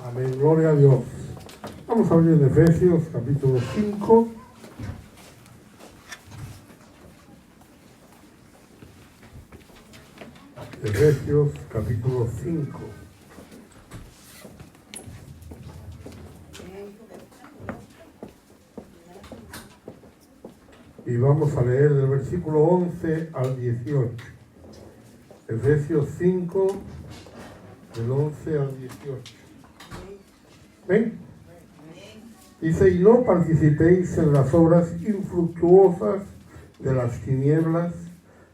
Amén, gloria a Dios. Vamos a abrir en Efesios capítulo 5. Efesios capítulo 5. Y vamos a leer del versículo 11 al 18. Efesios 5, del 11 al 18. ¿Ven? Dice, y no participéis en las obras infructuosas de las tinieblas,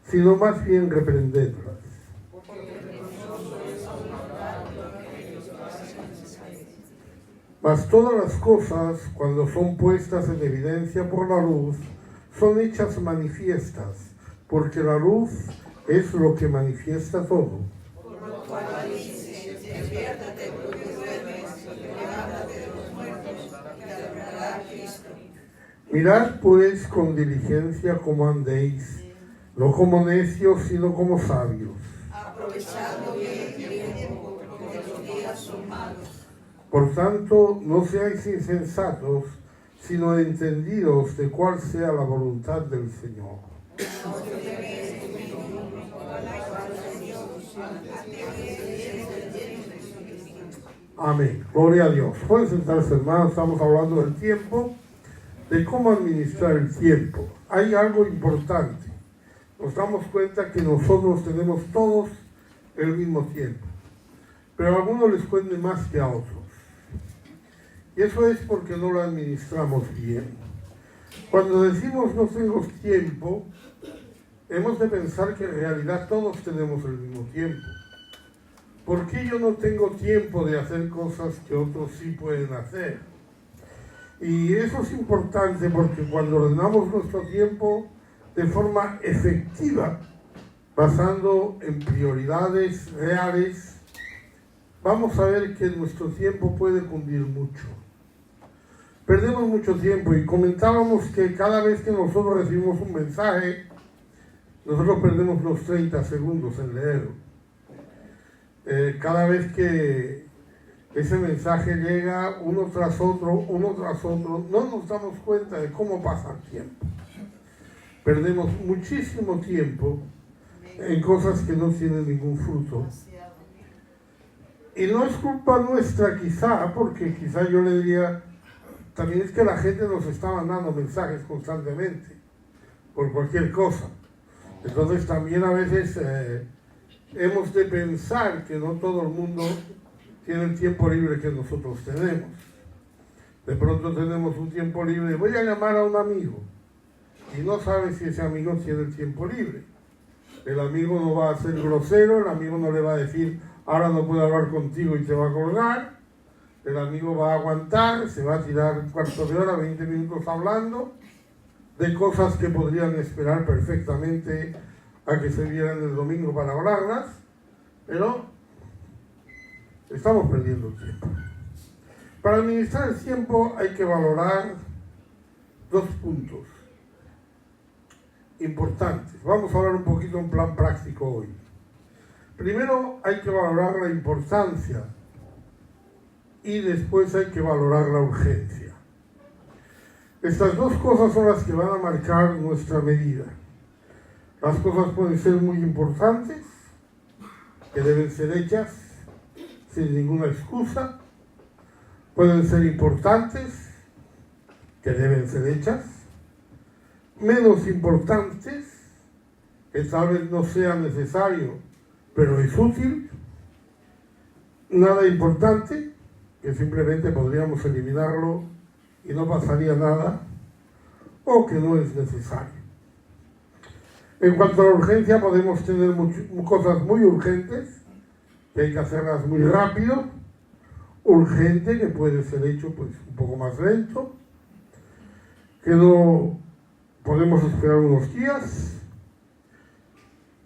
sino más bien reprendedlas. Mas todas las cosas, cuando son puestas en evidencia por la luz, son hechas manifiestas, porque la luz es lo que manifiesta todo. Por lo cual dice, despiértate tú que duermes, levántate de los muertos, y te alumbrará Cristo. Mirad pues con diligencia cómo andéis, no como necios, sino como sabios. Aprovechando bien el tiempo, porque los días son malos. Por tanto, no seáis insensatos, sino entendidos de cuál sea la voluntad del Señor. Amén. Gloria a Dios. Pueden sentarse, hermanos. Estamos hablando del tiempo, de cómo administrar el tiempo. Hay algo importante. Nos damos cuenta que nosotros tenemos todos el mismo tiempo, pero a algunos les cuente más que a otros. Y eso es porque no lo administramos bien. Cuando decimos no tengo tiempo, hemos de pensar que en realidad todos tenemos el mismo tiempo. ¿Por qué yo no tengo tiempo de hacer cosas que otros sí pueden hacer? Y eso es importante porque cuando ordenamos nuestro tiempo de forma efectiva, basando en prioridades reales, vamos a ver que nuestro tiempo puede cundir mucho. Perdemos mucho tiempo y comentábamos que cada vez que nosotros recibimos un mensaje, nosotros perdemos los 30 segundos en leerlo. Cada vez que ese mensaje llega uno tras otro, no nos damos cuenta de cómo pasa el tiempo. Perdemos muchísimo tiempo en cosas que no tienen ningún fruto. Y no es culpa nuestra quizá, porque quizá yo le diría, también es que la gente nos está mandando mensajes constantemente, por cualquier cosa. Entonces también a veces hemos de pensar que no todo el mundo tiene el tiempo libre que nosotros tenemos. De pronto tenemos un tiempo libre, voy a llamar a un amigo, y no sabe si ese amigo tiene el tiempo libre. El amigo no va a ser grosero, el amigo no le va a decir, ahora no puedo hablar contigo y te va a colgar. El amigo va a aguantar, se va a tirar un cuarto de hora, 20 minutos hablando de cosas que podrían esperar perfectamente a que se vieran el domingo para hablarlas, pero estamos perdiendo tiempo. Para administrar el tiempo hay que valorar dos puntos importantes. Vamos a hablar un poquito en plan práctico hoy. Primero hay que valorar la importancia y después hay que valorar la urgencia. Estas dos cosas son las que van a marcar nuestra medida. Las cosas pueden ser muy importantes, que deben ser hechas sin ninguna excusa. Pueden ser importantes, que deben ser hechas. Menos importantes, que tal vez no sea necesario, pero es útil. Nada importante, que simplemente podríamos eliminarlo y no pasaría nada, o que no es necesario. En cuanto a la urgencia, podemos tener cosas muy urgentes, que hay que hacerlas muy rápido, urgente, que puede ser hecho pues un poco más lento, que no podemos esperar unos días,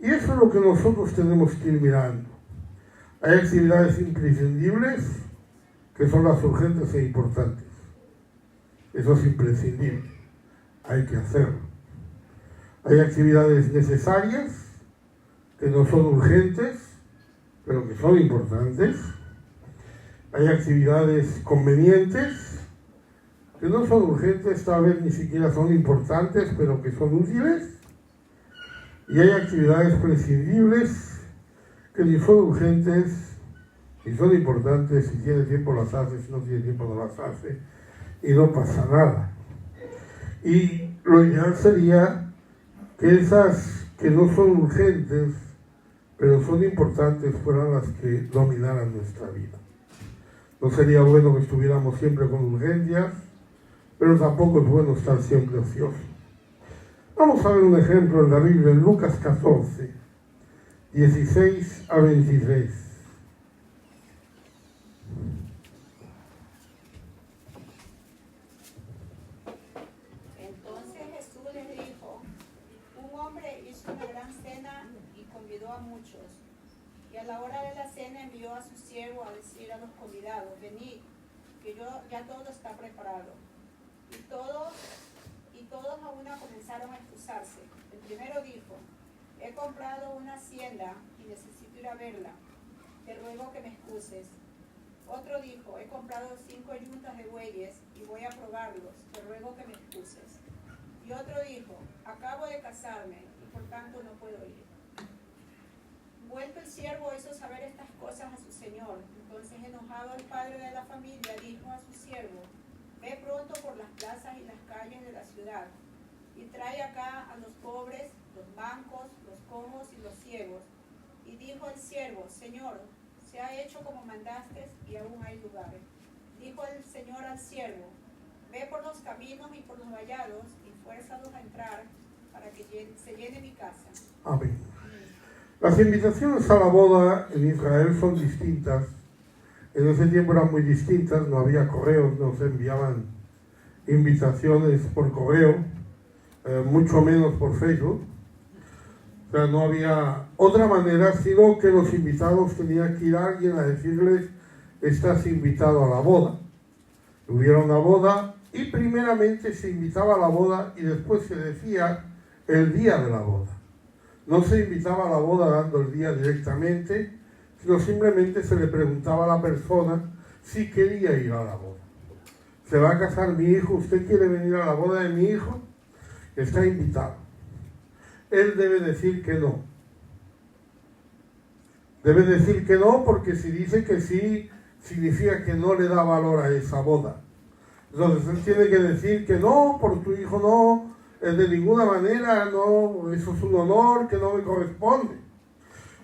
y eso es lo que nosotros tenemos que ir mirando. Hay actividades imprescindibles, que son las urgentes e importantes. Eso es imprescindible, hay que hacerlo. Hay actividades necesarias, que no son urgentes, pero que son importantes. Hay actividades convenientes, que no son urgentes, tal vez ni siquiera son importantes, pero que son útiles. Y hay actividades prescindibles, que ni son urgentes, ni son importantes, si tiene tiempo las hace, si no tiene tiempo no las hace, y no pasa nada. Y lo ideal sería que esas que no son urgentes, pero son importantes, fueran las que dominaran nuestra vida. No sería bueno que estuviéramos siempre con urgencias, pero tampoco es bueno estar siempre ocioso. Vamos a ver un ejemplo en la Biblia, en Lucas 14, 16 a 23. Entonces Jesús les dijo: un hombre hizo una gran cena y convidó a muchos. Y a la hora de la cena envió a su siervo a decir a los convidados: venid, que ya todo está preparado. Y todos a una comenzaron a excusarse. El primero dijo: he comprado una hacienda y necesito ir a verla. Te ruego que me excuses. Otro dijo: he comprado 5 yuntas de bueyes y voy a probarlos. Te ruego que me excuses. Y otro dijo: acabo de casarme y por tanto no puedo ir. Vuelto el siervo hizo saber estas cosas a su señor. Entonces, enojado, el padre de la familia dijo a su siervo: ve pronto por las plazas y las calles de la ciudad y trae acá a los pobres, los mancos, los cojos y los ciegos. Y dijo el siervo: Señor, se ha hecho como mandaste y aún hay lugares. Dijo el Señor al siervo: ve por los caminos y por los vallados y fuérzalos a entrar para que se llene mi casa. Amén. Las invitaciones a la boda en Israel son distintas. En ese tiempo eran muy distintas, no había correos, no se enviaban invitaciones por correo, mucho menos por Facebook. O sea, no había otra manera, sino que los invitados tenían que ir a alguien a decirles: estás invitado a la boda. Hubiera una boda y primeramente se invitaba a la boda y después se decía el día de la boda. No se invitaba a la boda dando el día directamente, sino simplemente se le preguntaba a la persona si quería ir a la boda. ¿Se va a casar mi hijo? ¿Usted quiere venir a la boda de mi hijo? Está invitado. Él debe decir que no. Debe decir que no, porque si dice que sí, significa que no le da valor a esa boda. Entonces él tiene que decir que no, por tu hijo no, de ninguna manera, no, eso es un honor que no me corresponde.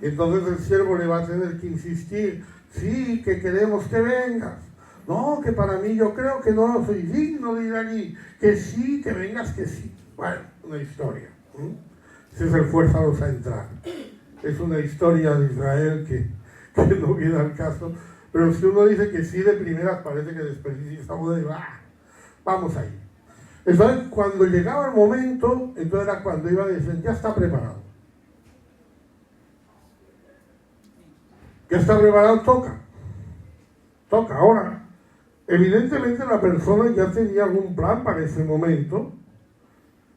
Entonces el siervo le va a tener que insistir: sí, que queremos que vengas. No, que para mí yo creo que no soy digno de ir allí. Que sí, que vengas, que sí. Bueno, una historia. Ese es el fuérzalos a entrar. Es una historia de Israel que no viene al caso. Pero si uno dice que sí de primeras, parece que desperdicia esa boda y vamos ahí. Entonces, cuando llegaba el momento, entonces era cuando iba a decir: ya está preparado. Ya está preparado, toca. Toca. Ahora, evidentemente la persona ya tenía algún plan para ese momento.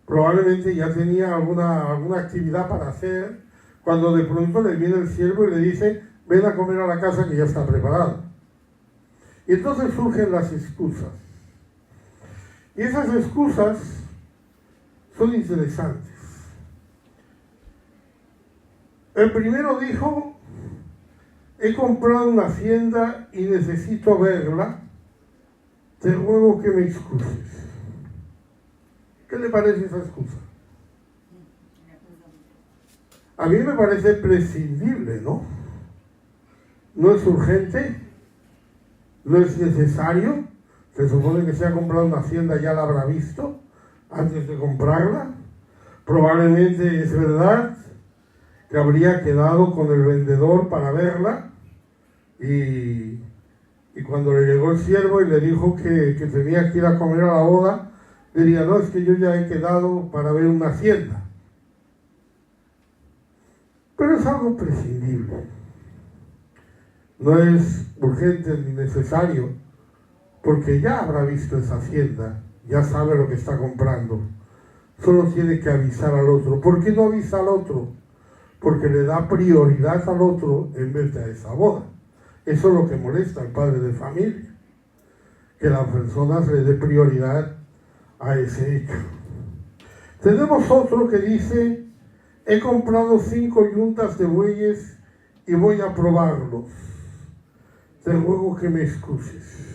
Probablemente ya tenía alguna actividad para hacer, cuando de pronto le viene el siervo y le dice: ven a comer a la casa que ya está preparado. Y entonces surgen las excusas. Y esas excusas son interesantes. El primero dijo: he comprado una hacienda y necesito verla, te ruego que me excuses. ¿Qué le parece esa excusa? A mí me parece prescindible, ¿no? No es urgente, no es necesario. Se supone que si ha comprado una hacienda ya la habrá visto antes de comprarla. Probablemente es verdad que habría quedado con el vendedor para verla y cuando le llegó el siervo y le dijo que tenía que ir a comer a la boda, diría: no, es que yo ya he quedado para ver una hacienda. Pero es algo prescindible. No es urgente ni necesario, porque ya habrá visto esa hacienda, ya sabe lo que está comprando. Solo tiene que avisar al otro. ¿Por qué no avisa al otro? Porque le da prioridad al otro en vez de a esa boda. Eso es lo que molesta al padre de familia, que las personas le dé prioridad a ese hecho. Tenemos otro que dice: he comprado 5 yuntas de bueyes y voy a probarlos. Te ruego que me excuses.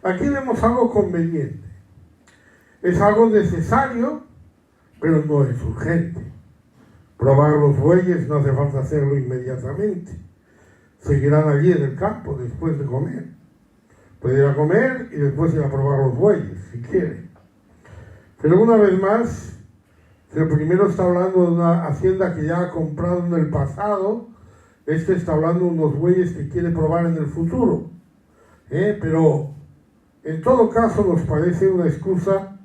Aquí vemos algo conveniente. Es algo necesario, pero no es urgente. Probar los bueyes no hace falta hacerlo inmediatamente. Seguirán allí en el campo después de comer. Puede ir a comer y después ir a probar los bueyes, si quiere. Pero una vez más, el primero está hablando de una hacienda que ya ha comprado en el pasado. Este está hablando de unos bueyes que quiere probar en el futuro. Pero en todo caso nos parece una excusa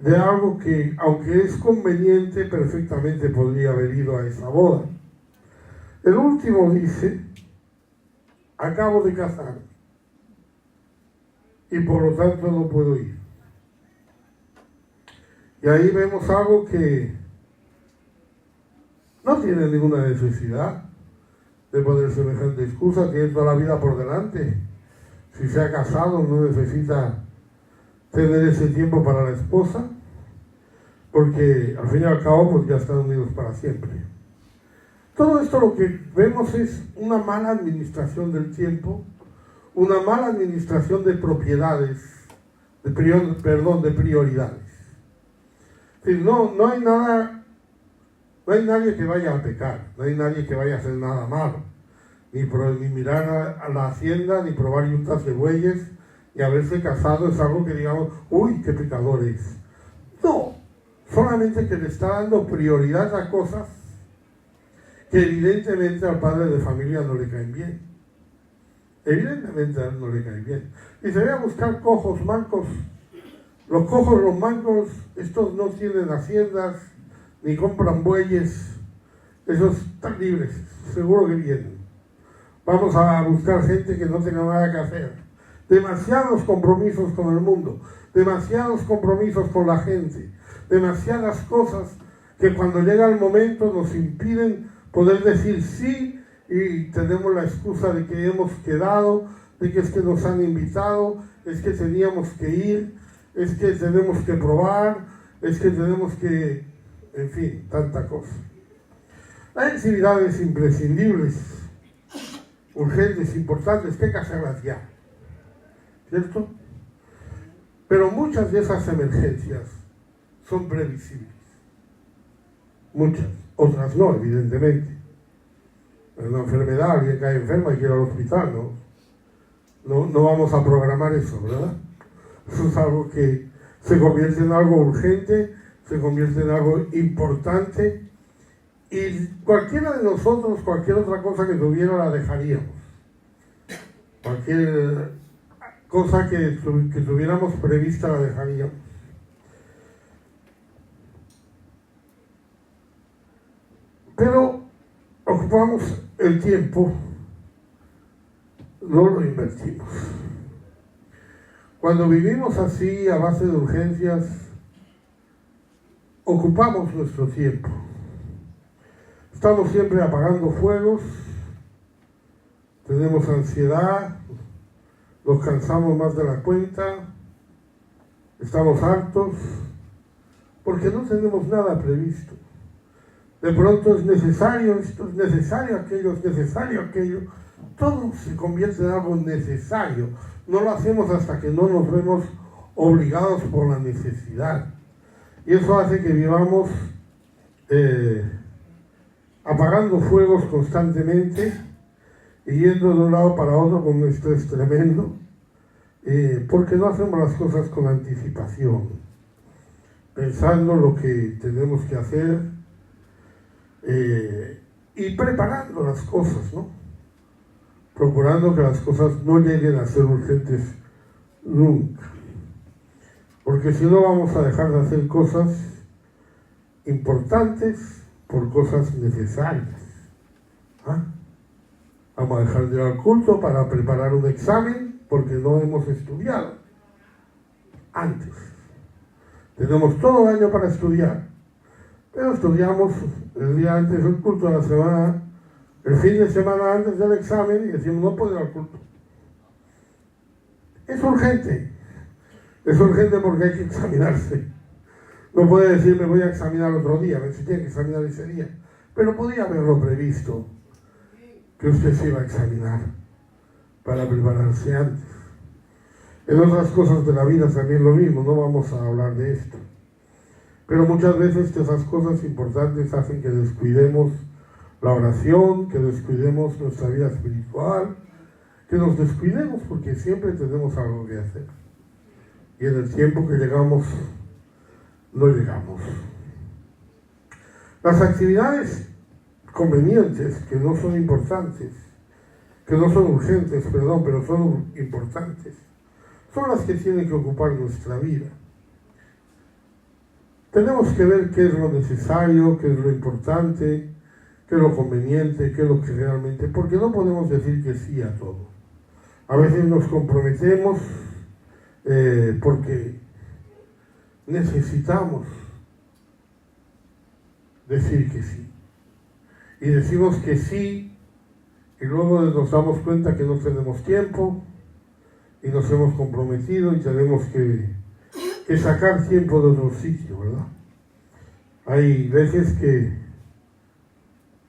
de algo que, aunque es conveniente, perfectamente podría haber ido a esa boda. El último dice: acabo de casarme y por lo tanto no puedo ir. Y ahí vemos algo que no tiene ninguna necesidad de poner semejante excusa, tiene toda la vida por delante. Si se ha casado no necesita tener ese tiempo para la esposa, porque al fin y al cabo pues ya están unidos para siempre. Todo esto lo que vemos es una mala administración del tiempo, una mala administración de propiedades, de prioridades. Es decir, no hay nadie que vaya a pecar, no hay nadie que vaya a hacer nada malo, ni mirar a la hacienda, ni probar yuntas de bueyes, y haberse casado es algo que digamos, uy, qué pecador es. No, solamente que le está dando prioridad a cosas que evidentemente al padre de familia no le caen bien. Evidentemente a él no le caen bien. Y se ve a buscar cojos, mancos. Los cojos, los mancos, estos no tienen haciendas, ni compran bueyes. Esos están libres, seguro que vienen. Vamos a buscar gente que no tenga nada que hacer. Demasiados compromisos con el mundo, demasiados compromisos con la gente, demasiadas cosas que cuando llega el momento nos impiden poder decir sí, y tenemos la excusa de que hemos quedado, de que es que nos han invitado, es que teníamos que ir, es que tenemos que probar, es que tenemos que, en fin, tanta cosa. Hay actividades imprescindibles, urgentes, importantes, que hay que hacerlas ya, ¿cierto? Pero muchas de esas emergencias son previsibles. Muchas, otras no, evidentemente. Una enfermedad, alguien cae enferma y quiere ir al hospital, no vamos a programar eso, ¿verdad? Eso es algo que se convierte en algo urgente, se convierte en algo importante, y cualquiera de nosotros, cualquier otra cosa que tuviera la dejaríamos. Cualquier cosa que tuviéramos prevista la dejaríamos. Pero ocupamos el tiempo, no lo invertimos. Cuando vivimos así, a base de urgencias, ocupamos nuestro tiempo. Estamos siempre apagando fuegos, tenemos ansiedad, nos cansamos más de la cuenta, estamos hartos, porque no tenemos nada previsto. De pronto es necesario esto, es necesario aquello, todo se convierte en algo necesario. No lo hacemos hasta que no nos vemos obligados por la necesidad. Y eso hace que vivamos apagando fuegos constantemente y yendo de un lado para otro con un estrés tremendo, porque no hacemos las cosas con anticipación, pensando lo que tenemos que hacer, y preparando las cosas, ¿no? Procurando que las cosas no lleguen a ser urgentes nunca, porque si no vamos a dejar de hacer cosas importantes por cosas necesarias. Vamos a dejar de ir al culto para preparar un examen porque no hemos estudiado antes. Tenemos todo el año para estudiar, pero estudiamos el día antes del culto de la semana el fin de semana antes del examen y decimos no puedo ir al culto. Es urgente porque hay que examinarse. No puede decir me voy a examinar otro día, me tiene que examinar ese día. Pero podría haberlo previsto, que usted se iba a examinar para prepararse antes. En otras cosas de la vida también lo mismo, no vamos a hablar de esto. Pero muchas veces esas cosas importantes hacen que descuidemos la oración, que descuidemos nuestra vida espiritual, que nos descuidemos porque siempre tenemos algo que hacer. Y en el tiempo que llegamos, no llegamos. Las actividades convenientes, que no son importantes, que no son urgentes, pero son importantes, son las que tienen que ocupar nuestra vida. Tenemos que ver qué es lo necesario, qué es lo importante, qué es lo conveniente, qué es lo que realmente... Porque no podemos decir que sí a todo. A veces nos comprometemos porque necesitamos decir que sí. Y decimos que sí, y luego nos damos cuenta que no tenemos tiempo, y nos hemos comprometido y tenemos que sacar tiempo de otro sitio, ¿verdad? Hay veces que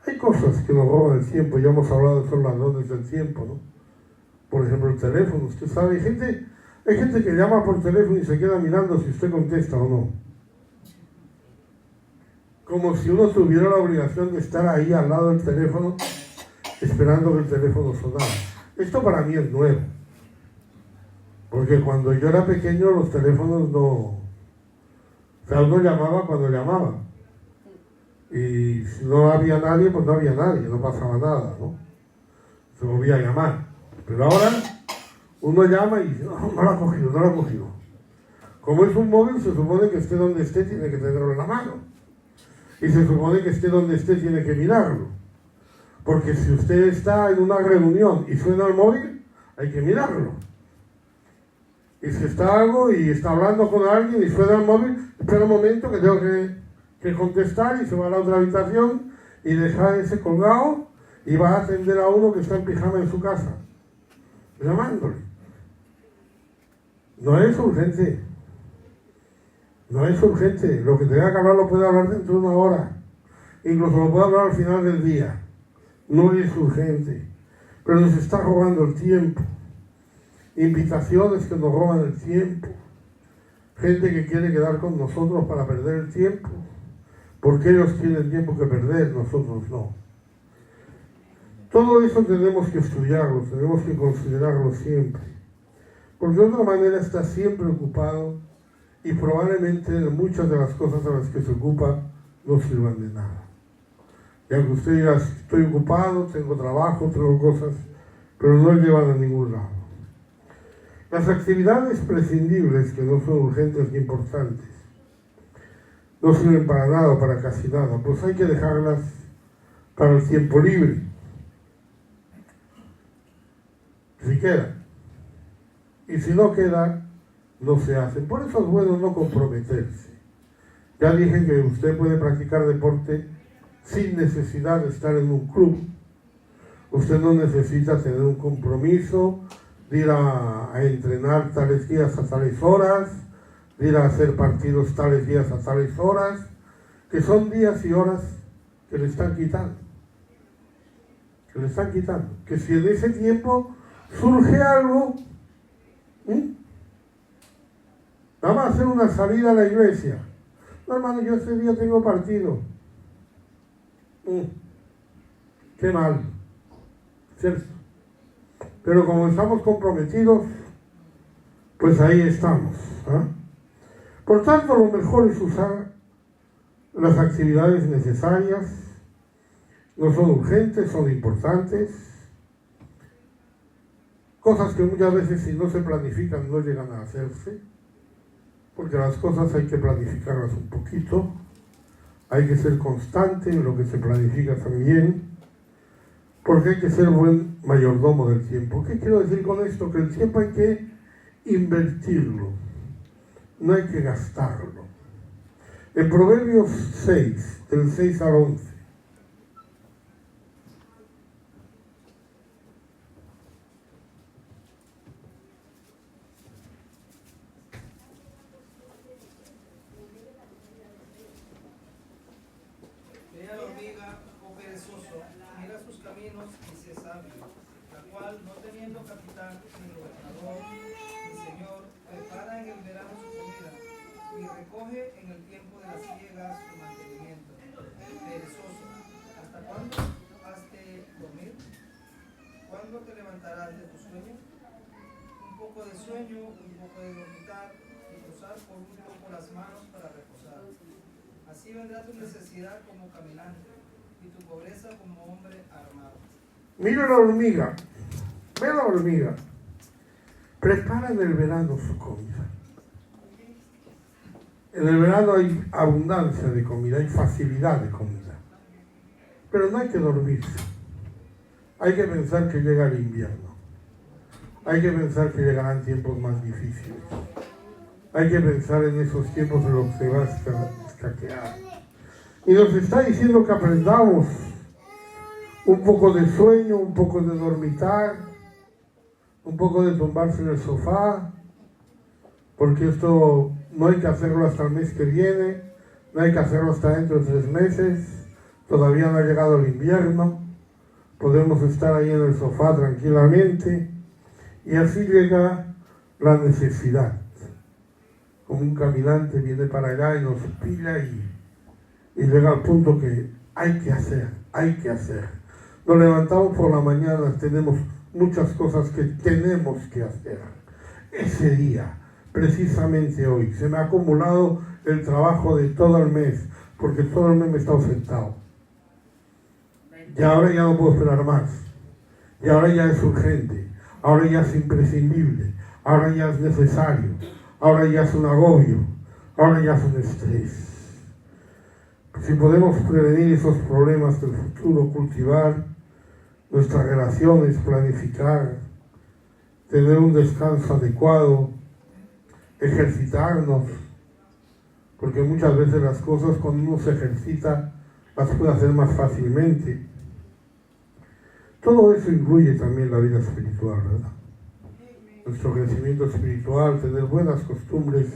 hay cosas que nos roban el tiempo, ya hemos hablado de esos ladrones del tiempo, ¿no? Por ejemplo, el teléfono, usted sabe, hay gente que llama por teléfono y se queda mirando si usted contesta o no. Como si uno tuviera la obligación de estar ahí al lado del teléfono esperando que el teléfono sonara. Esto para mí es nuevo. Porque cuando yo era pequeño los teléfonos no... O sea, uno llamaba cuando llamaba. Y si no había nadie, pues no había nadie, no pasaba nada, ¿no? Se volvía a llamar. Pero ahora uno llama y dice, no lo ha cogido. Como es un móvil, se supone que esté donde esté, tiene que tenerlo en la mano. Y se supone que esté donde esté, tiene que mirarlo. Porque si usted está en una reunión y suena el móvil, hay que mirarlo. Y si está algo y está hablando con alguien y suena el móvil, espera un momento que tengo que contestar, y se va a la otra habitación y deja ese colgado y va a atender a uno que está en pijama en su casa, llamándole. No es urgente. Lo que tenga que hablar lo puede hablar dentro de una hora. Incluso lo puede hablar al final del día. No es urgente. Pero nos está robando el tiempo. Invitaciones que nos roban el tiempo. Gente que quiere quedar con nosotros para perder el tiempo. Porque ellos tienen tiempo que perder, nosotros no. Todo eso tenemos que estudiarlo, tenemos que considerarlo siempre. Porque de otra manera está siempre ocupado y probablemente muchas de las cosas a las que se ocupa no sirvan de nada. Y aunque usted diga, estoy ocupado, tengo trabajo, tengo cosas, pero no llevan a ningún lado. Las actividades prescindibles, que no son urgentes ni importantes, no sirven para nada, para casi nada, pues hay que dejarlas para el tiempo libre. Si queda. Y si no queda, no se hacen. Por eso es bueno no comprometerse. Ya dije que usted puede practicar deporte sin necesidad de estar en un club. Usted no necesita tener un compromiso de ir a entrenar tales días a tales horas, de ir a hacer partidos tales días a tales horas, que son días y horas que le están quitando. Que si en ese tiempo surge algo, vamos a hacer una salida a la iglesia. No, hermano, yo ese día tengo partido. Qué mal, ¿cierto? Pero como estamos comprometidos, pues ahí estamos, ¿eh? Por tanto, lo mejor es usar las actividades necesarias. No son urgentes, son importantes. Cosas que muchas veces, si no se planifican, no llegan a hacerse. Porque las cosas hay que planificarlas un poquito. Hay que ser constante en lo que se planifica también. Porque hay que ser buen mayordomo del tiempo. ¿Qué quiero decir con esto? Que el tiempo hay que invertirlo. No hay que gastarlo. En Proverbios 6, del 6 al 11, caminos y sé sabio, la cual, no teniendo capitán, ni gobernador, ni señor, prepara en el verano su comida, y recoge en el tiempo de la siega su mantenimiento. Perezoso, ¿hasta cuándo has de dormir? ¿Cuándo te levantarás de tu sueño? Un poco de sueño, un poco de dormitar, y cruzar por un poco las manos para reposar. Así vendrá tu necesidad como caminante, y tu pobreza como hombre armado. Mira la hormiga, ve la hormiga. Prepara en el verano su comida. En el verano hay abundancia de comida, hay facilidad de comida. Pero no hay que dormirse. Hay que pensar que llega el invierno. Hay que pensar que llegarán tiempos más difíciles. Hay que pensar en esos tiempos en los que se va a escaquear. Y nos está diciendo que aprendamos un poco de sueño, un poco de dormitar, un poco de tumbarse en el sofá, porque esto no hay que hacerlo hasta el mes que viene, no hay que hacerlo hasta dentro de 3 meses, todavía no ha llegado el invierno, podemos estar ahí en el sofá tranquilamente, y así llega la necesidad. Como un caminante viene para allá y nos pilla y llega al punto que hay que hacer. Nos levantamos por la mañana, tenemos muchas cosas que tenemos que hacer. Ese día, precisamente hoy, se me ha acumulado el trabajo de todo el mes, porque todo el mes me he estado sentado. Y ahora ya no puedo esperar más. Y ahora ya es urgente. Ahora ya es imprescindible. Ahora ya es necesario. Ahora ya es un agobio. Ahora ya es un estrés. Si podemos prevenir esos problemas del futuro, cultivar nuestras relaciones, planificar, tener un descanso adecuado, ejercitarnos, porque muchas veces las cosas cuando uno se ejercita las puede hacer más fácilmente. Todo eso incluye también la vida espiritual, ¿verdad? Nuestro crecimiento espiritual, tener buenas costumbres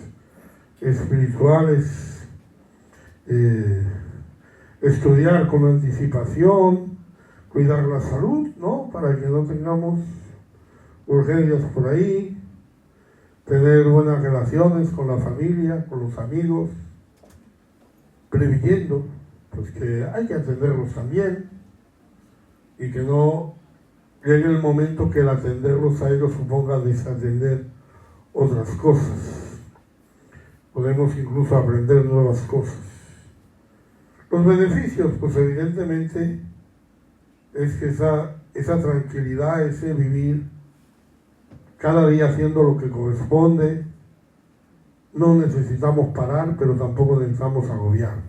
espirituales, estudiar con anticipación, cuidar la salud, ¿no? Para que no tengamos urgencias por ahí, tener buenas relaciones con la familia, con los amigos, previniendo, pues que hay que atenderlos también y que no llegue el momento que el atenderlos a ellos suponga desatender otras cosas. Podemos incluso aprender nuevas cosas. Los beneficios, pues evidentemente, es que esa tranquilidad, ese vivir cada día haciendo lo que corresponde, no necesitamos parar, pero tampoco necesitamos agobiarnos.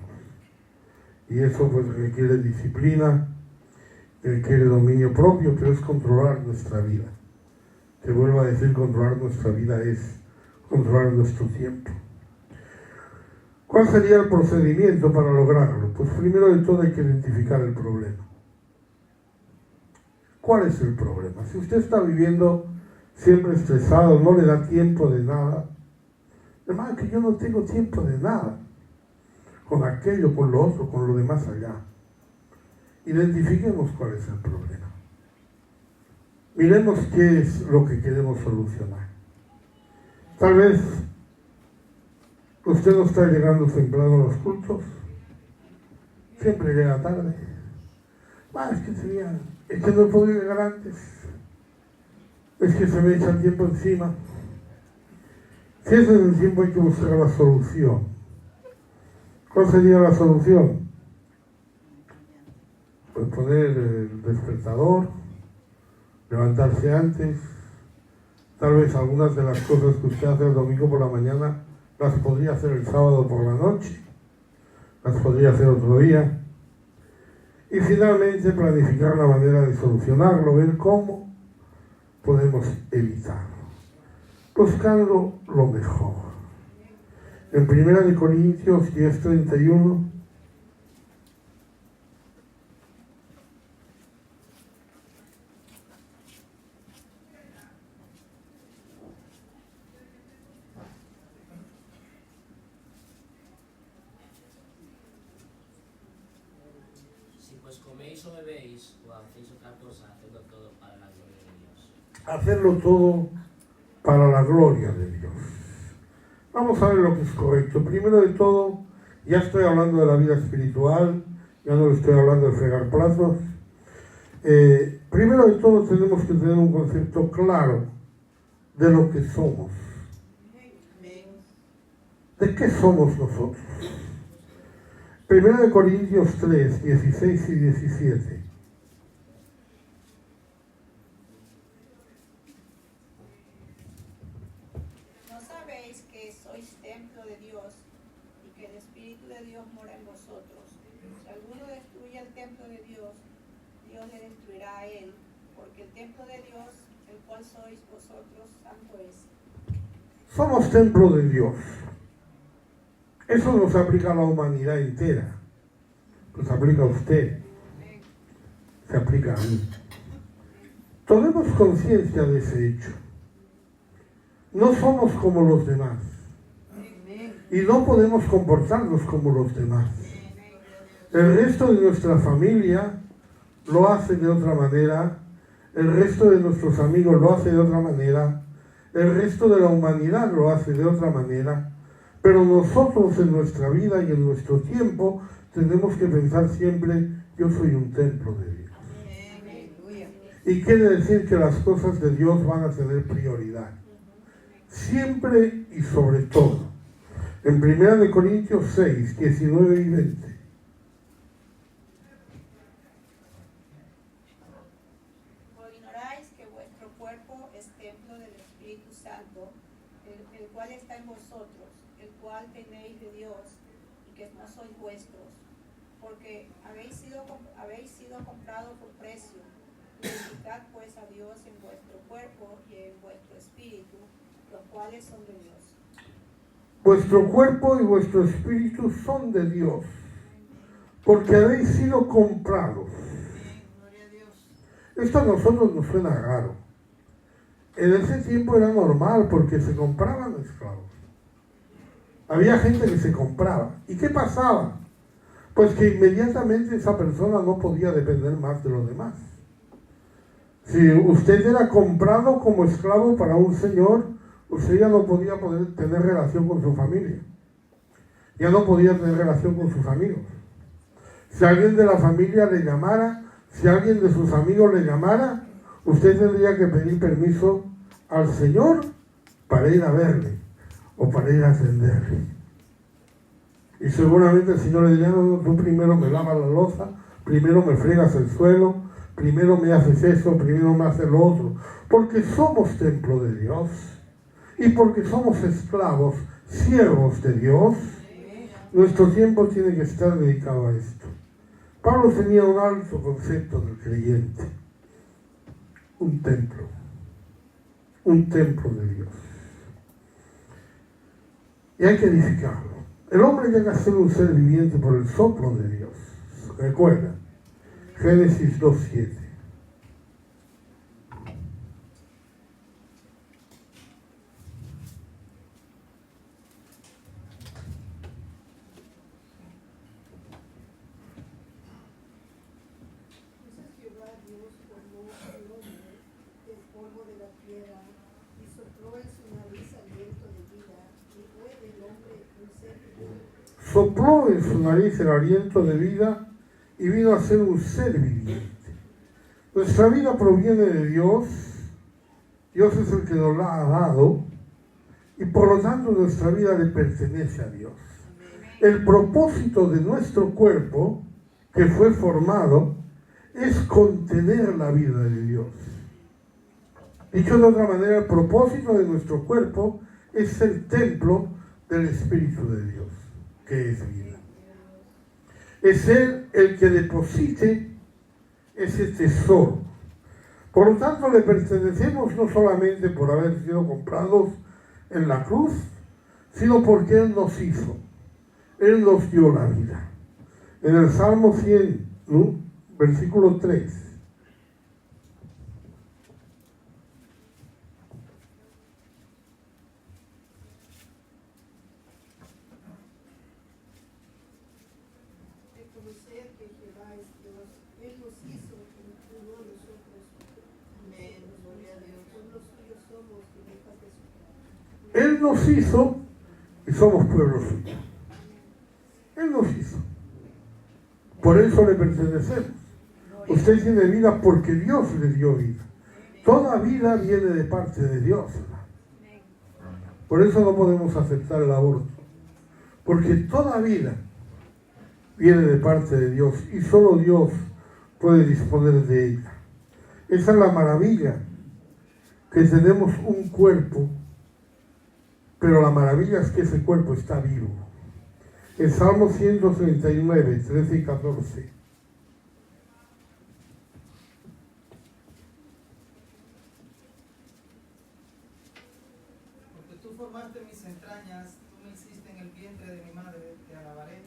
Y eso pues requiere disciplina, requiere dominio propio, pero es controlar nuestra vida. Te vuelvo a decir, controlar nuestra vida es controlar nuestro tiempo. ¿Cuál sería el procedimiento para lograrlo? Pues primero de todo hay que identificar el problema. ¿Cuál es el problema? Si usted está viviendo siempre estresado, no le da tiempo de nada, hermano, que yo no tengo tiempo de nada, con aquello, con lo otro, con lo de más allá. Identifiquemos cuál es el problema. Miremos qué es lo que queremos solucionar. Tal vez usted no está llegando temprano a los cultos, siempre llega tarde. Es que no he podido llegar antes, es que se me echa el tiempo encima. Si ese es el tiempo, hay que buscar la solución. ¿Cuál sería la solución? Pues poner el despertador, levantarse antes. Tal vez algunas de las cosas que usted hace el domingo por la mañana las podría hacer el sábado por la noche, las podría hacer otro día. Y finalmente planificar la manera de solucionarlo, ver cómo podemos evitarlo, buscando lo mejor. En 1 Corintios 10:31, Si pues coméis o bebéis o hacéis otra cosa, hacedlo todo para la gloria de Dios. Hacerlo todo para la gloria de Dios. Vamos a ver lo que es correcto. Primero de todo, ya estoy hablando de la vida espiritual, ya no estoy hablando de fregar platos. Primero de todo tenemos que tener un concepto claro de lo que somos. ¿De qué somos nosotros? Primero de Corintios 3, 16 y 17. ¿No sabéis que sois templo de Dios y que el Espíritu de Dios mora en vosotros? Si alguno destruye el templo de Dios, Dios le destruirá a él, porque el templo de Dios, el cual sois vosotros, santo es. Somos templo de Dios. Eso nos aplica a la humanidad entera. Nos aplica a usted. Se aplica a mí. Tomemos conciencia de ese hecho. No somos como los demás. Y no podemos comportarnos como los demás. El resto de nuestra familia lo hace de otra manera. El resto de nuestros amigos lo hace de otra manera. El resto de la humanidad lo hace de otra manera. Pero nosotros en nuestra vida y en nuestro tiempo tenemos que pensar siempre, yo soy un templo de Dios. Y quiere decir que las cosas de Dios van a tener prioridad. Siempre y sobre todo. En 1 Corintios 6, 19 y 20. ¿O ignoráis que vuestro cuerpo es templo del Espíritu Santo, el cual está en vosotros, el cual tenéis de Dios, y que no sois vuestros? Porque habéis sido comprados por precio. Glorificad pues a Dios en vuestro cuerpo y en vuestro espíritu, los cuales son de Dios. Vuestro cuerpo y vuestro espíritu son de Dios, porque habéis sido comprados. Esto a nosotros nos suena raro. En ese tiempo era normal porque se compraban esclavos. Había gente que se compraba. ¿Y qué pasaba? Pues que inmediatamente esa persona no podía depender más de los demás. Si usted era comprado como esclavo para un señor, usted ya no podía tener relación con su familia. Ya no podía tener relación con sus amigos. Si alguien de la familia le llamara, si alguien de sus amigos le llamara, usted tendría que pedir permiso al Señor para ir a verle o para ir a atenderle. Y seguramente el Señor le diría, no, tú primero me lavas la loza, primero me fregas el suelo, primero me haces eso, primero me haces lo otro. Porque somos templo de Dios y porque somos esclavos, siervos de Dios, nuestro tiempo tiene que estar dedicado a esto. Pablo tenía un alto concepto del creyente. Un templo de Dios. Y hay que edificarlo. El hombre llega a ser un ser viviente por el soplo de Dios. Recuerda, Génesis 2:7. Sopló en su nariz el aliento de vida y vino a ser un ser viviente. Nuestra vida proviene de Dios. Dios es el que nos la ha dado y por lo tanto nuestra vida le pertenece a Dios. El propósito de nuestro cuerpo, que fue formado, es contener la vida de Dios. Dicho de otra manera, el propósito de nuestro cuerpo es ser templo del Espíritu de Dios, que es vida. Es Él el que deposite ese tesoro. Por lo tanto, le pertenecemos no solamente por haber sido comprados en la cruz, sino porque Él nos hizo. Él nos dio la vida. En el Salmo 100, ¿no? Versículo 3. Reconocer que Jehová es Dios, Él Él nos hizo y somos pueblo suyo. Él nos hizo. Por eso le pertenecemos. Usted tiene vida porque Dios le dio vida. Toda vida viene de parte de Dios. Por eso no podemos aceptar el aborto. Porque toda vida viene de parte de Dios y solo Dios puede disponer de ella. Esa es la maravilla, que tenemos un cuerpo, pero la maravilla es que ese cuerpo está vivo. En Salmo 139, 13 y 14. Porque tú formaste mis entrañas, tú me hiciste en el vientre de mi madre, te alabaré,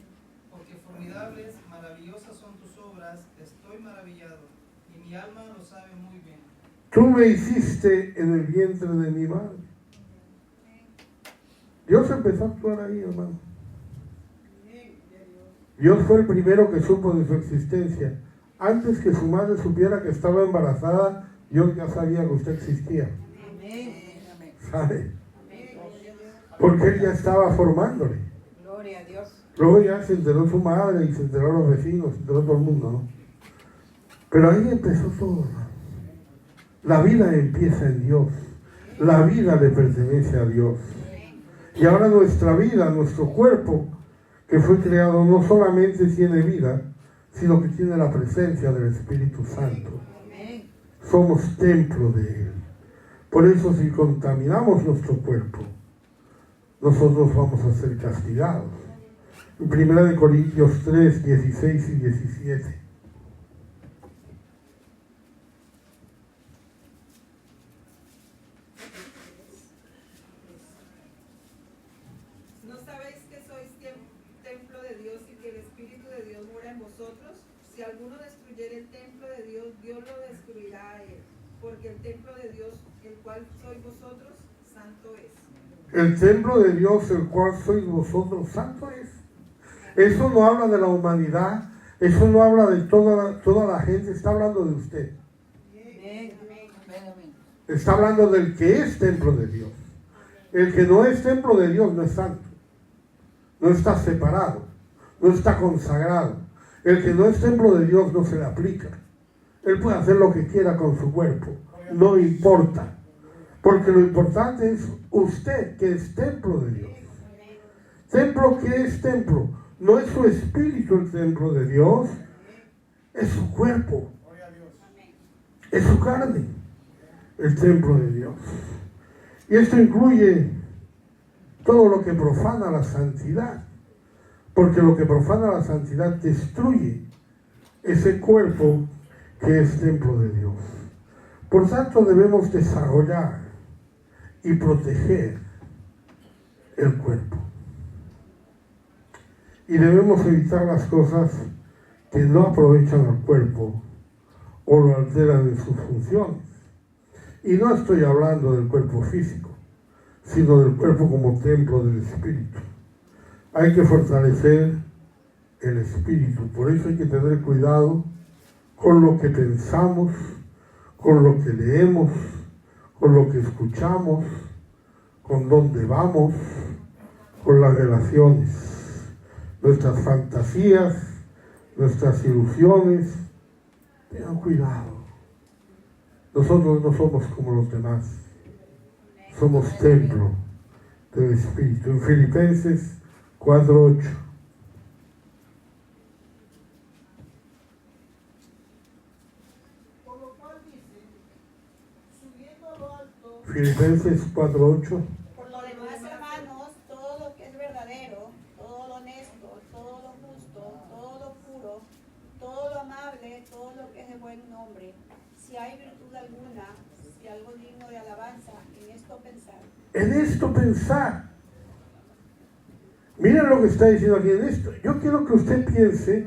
porque formidables, maravillosas son tus obras, estoy maravillado, y mi alma lo sabe muy bien. Tú me hiciste en el vientre de mi madre. Dios empezó a actuar ahí, hermano. Dios fue el primero que supo de su existencia. Antes que su madre supiera que estaba embarazada, Dios ya sabía que usted existía. ¿Sabe? Porque Él ya estaba formándole. Gloria a Dios. Luego ya se enteró su madre y se enteró los vecinos, se enteró todo el mundo, ¿no? Pero ahí empezó todo, hermano. La vida empieza en Dios. La vida le pertenece a Dios. Y ahora nuestra vida, nuestro cuerpo, que fue creado, no solamente tiene vida, sino que tiene la presencia del Espíritu Santo. Somos templo de Él. Por eso si contaminamos nuestro cuerpo, nosotros vamos a ser castigados. En 1 Corintios 3, 16 y 17. ¿No sabéis que sois templo de Dios y que el Espíritu de Dios mora en vosotros? Si alguno destruyere el templo de Dios, Dios lo destruirá a él, porque el templo de Dios, el cual sois vosotros, santo es. El templo de Dios, el cual sois vosotros, santo es. Eso no habla de la humanidad, eso no habla de toda la gente, está hablando de usted. Está hablando del que es templo de Dios. El que no es templo de Dios no es santo. No está separado, no está consagrado. El que no es templo de Dios no se le aplica. Él puede hacer lo que quiera con su cuerpo, no importa. Porque lo importante es usted, que es templo de Dios. ¿Templo qué es templo? No es su espíritu el templo de Dios, es su cuerpo, es su carne, el templo de Dios. Y esto incluye todo lo que profana la santidad, porque lo que profana la santidad destruye ese cuerpo que es templo de Dios. Por tanto, debemos desarrollar y proteger el cuerpo. Y debemos evitar las cosas que no aprovechan al cuerpo o lo alteran en sus funciones. Y no estoy hablando del cuerpo físico, sino del cuerpo como templo del Espíritu. Hay que fortalecer el Espíritu. Por eso hay que tener cuidado con lo que pensamos, con lo que leemos, con lo que escuchamos, con dónde vamos, con las relaciones. Nuestras fantasías, nuestras ilusiones, tengan cuidado. Nosotros no somos como los demás, somos templo del Espíritu. En Filipenses 4:8. Por lo cual dice, subiendo a lo alto, Filipenses 4:8. Por lo demás, hermanos, todo lo que es verdadero, todo lo honesto, todo lo justo, todo lo puro, todo lo amable, todo lo que es de buen nombre, si hay virtud alguna, si algo digno de alabanza, en esto pensar. En esto pensar. Miren lo que está diciendo aquí en esto. Yo quiero que usted piense,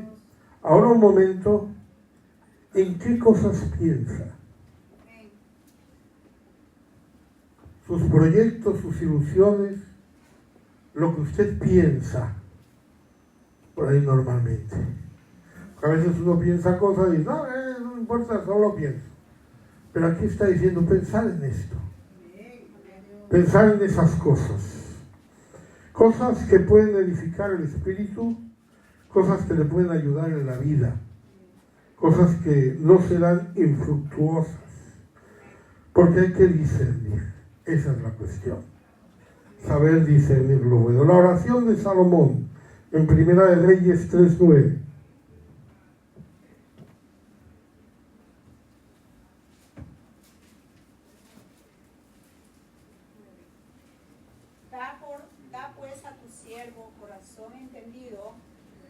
ahora un momento, en qué cosas piensa. Sus proyectos, sus ilusiones, lo que usted piensa por ahí normalmente. A veces uno piensa cosas y dice, no importa, solo pienso. Pero aquí está diciendo pensar en esto. Pensar en esas cosas. Cosas que pueden edificar el espíritu, cosas que le pueden ayudar en la vida, cosas que no serán infructuosas, porque hay que discernir. Esa es la cuestión. Saber discernir lo bueno. La oración de Salomón en Primera de Reyes 3:9. Da pues a tu siervo corazón entendido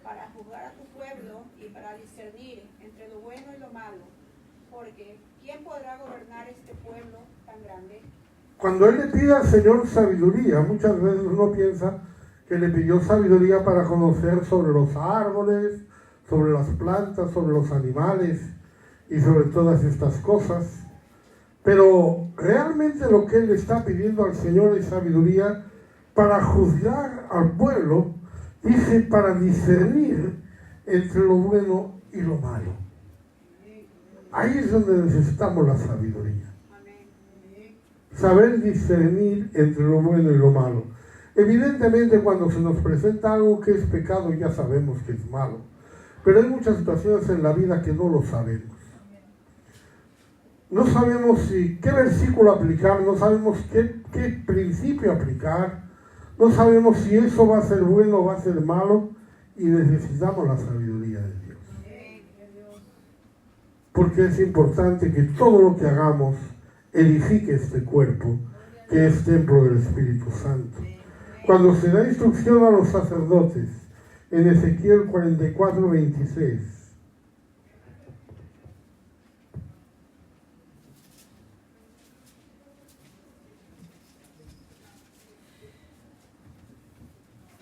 para juzgar a tu pueblo y para discernir entre lo bueno y lo malo, porque ¿quién podrá gobernar este pueblo tan grande? Cuando él le pide al Señor sabiduría, muchas veces uno piensa que le pidió sabiduría para conocer sobre los árboles, sobre las plantas, sobre los animales y sobre todas estas cosas. Pero realmente lo que él le está pidiendo al Señor es sabiduría para juzgar al pueblo, dice, para discernir entre lo bueno y lo malo. Ahí es donde necesitamos la sabiduría. Saber discernir entre lo bueno y lo malo. Evidentemente, cuando se nos presenta algo que es pecado, ya sabemos que es malo. Pero hay muchas situaciones en la vida que no lo sabemos. No sabemos qué versículo aplicar, no sabemos qué principio aplicar, no sabemos si eso va a ser bueno o va a ser malo, y necesitamos la sabiduría de Dios. Porque es importante que todo lo que hagamos edifique este cuerpo, que es templo del Espíritu Santo. Cuando se da instrucción a los sacerdotes, en Ezequiel 44:26,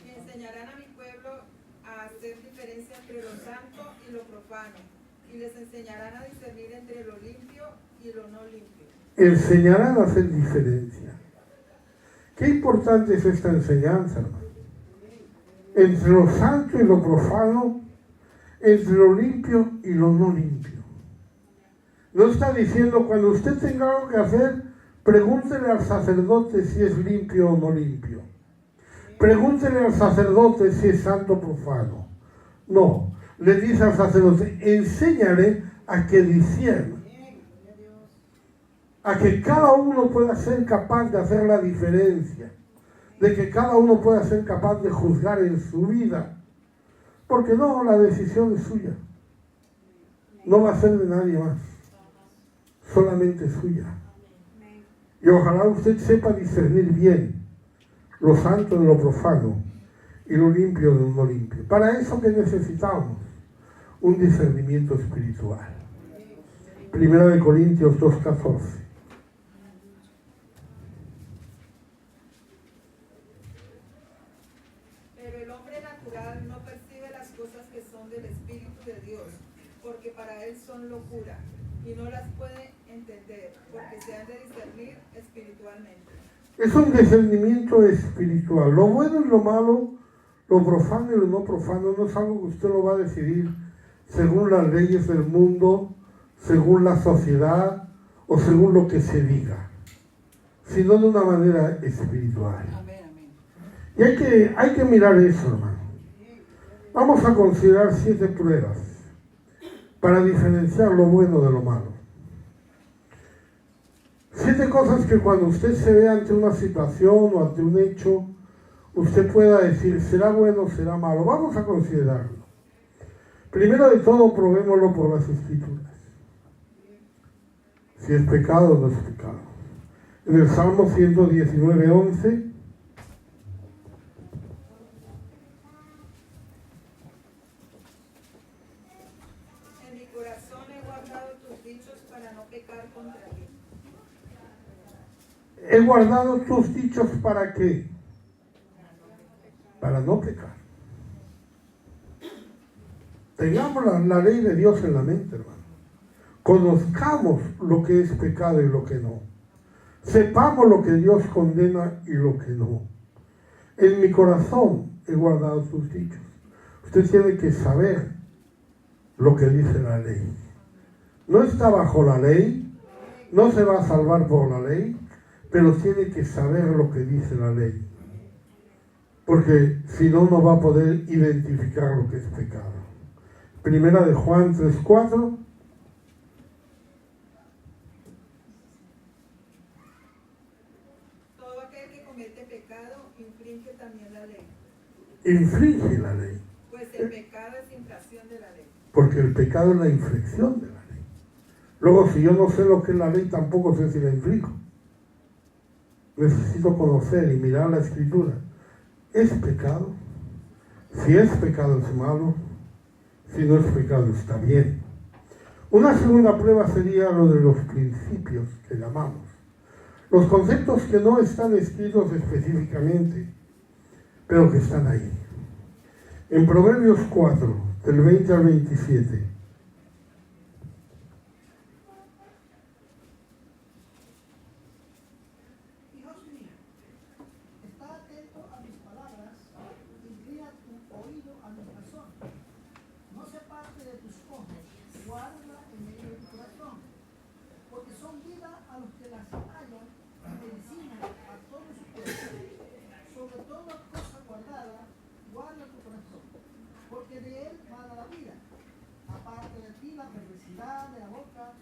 y enseñarán a mi pueblo a hacer diferencia entre lo santo y lo profano, y les enseñarán a discernir entre lo limpio y lo no limpio. enseñarán a hacer diferencia. Qué importante es esta enseñanza, hermano. Entre lo santo y lo profano, entre lo limpio y lo no limpio. No está diciendo, cuando usted tenga algo que hacer, pregúntele al sacerdote si es limpio o no limpio. Pregúntele al sacerdote si es santo o profano. No, le dice al sacerdote, enséñale a que discierna, a que cada uno pueda ser capaz de hacer la diferencia, de que cada uno pueda ser capaz de juzgar en su vida, porque no, la decisión es suya, no va a ser de nadie más, solamente suya. Y ojalá usted sepa discernir bien lo santo de lo profano y lo limpio de lo no limpio. Para eso que necesitamos un discernimiento espiritual. Primera de Corintios 2:14. Pero el hombre natural no percibe las cosas que son del Espíritu de Dios, porque para él son locura, y no las puede entender, porque se han de discernir espiritualmente. Es un discernimiento espiritual. Lo bueno y lo malo, lo profano y lo no profano, no es algo que usted lo va a decidir según las leyes del mundo, según la sociedad o según lo que se diga, sino de una manera espiritual. Y hay que mirar eso, hermano. Vamos a considerar 7 pruebas para diferenciar lo bueno de lo malo. 7 cosas que cuando usted se ve ante una situación o ante un hecho, usted pueda decir, ¿será bueno o será malo? Vamos a considerarlo. Primero de todo, probémoslo por las Escrituras. Si es pecado o no es pecado. En el Salmo 119:11, En mi corazón he guardado tus dichos para no pecar contra ti. he guardado tus dichos ¿para qué? Para no pecar. Tengamos la ley de Dios en la mente, hermano. Conozcamos lo que es pecado y lo que no. Sepamos lo que Dios condena y lo que no. En mi corazón he guardado tus dichos. Usted tiene que saber lo que dice la ley. No está bajo la ley, no se va a salvar por la ley, pero tiene que saber lo que dice la ley. Porque si no, no va a poder identificar lo que es pecado. Primera de Juan 3:4. Todo aquel que comete pecado infringe también la ley, Infringe la ley. pues el pecado es infracción de la ley. Porque el pecado es la inflexión de la ley. Luego, si yo no sé lo que es la ley, tampoco sé si la inflijo. Necesito conocer y mirar la Escritura. ¿Es pecado? Si es pecado es malo. Si no es pecado está bien. Una segunda prueba sería lo de los principios que llamamos. Los conceptos que no están escritos específicamente, pero que están ahí. En Proverbios 4, del 20 al 27. Hijos míos, está atento a mis palabras, inclina tu oído a mi razón. No se parte de tus ojos, guarda en medio de tu corazón, porque son vida a los que las hallan y medicina a todos sus cuerpos. Sobre toda cosa guardada, guarda tu corazón, porque de él mana la vida. Aparte de ti la perversidad de la boca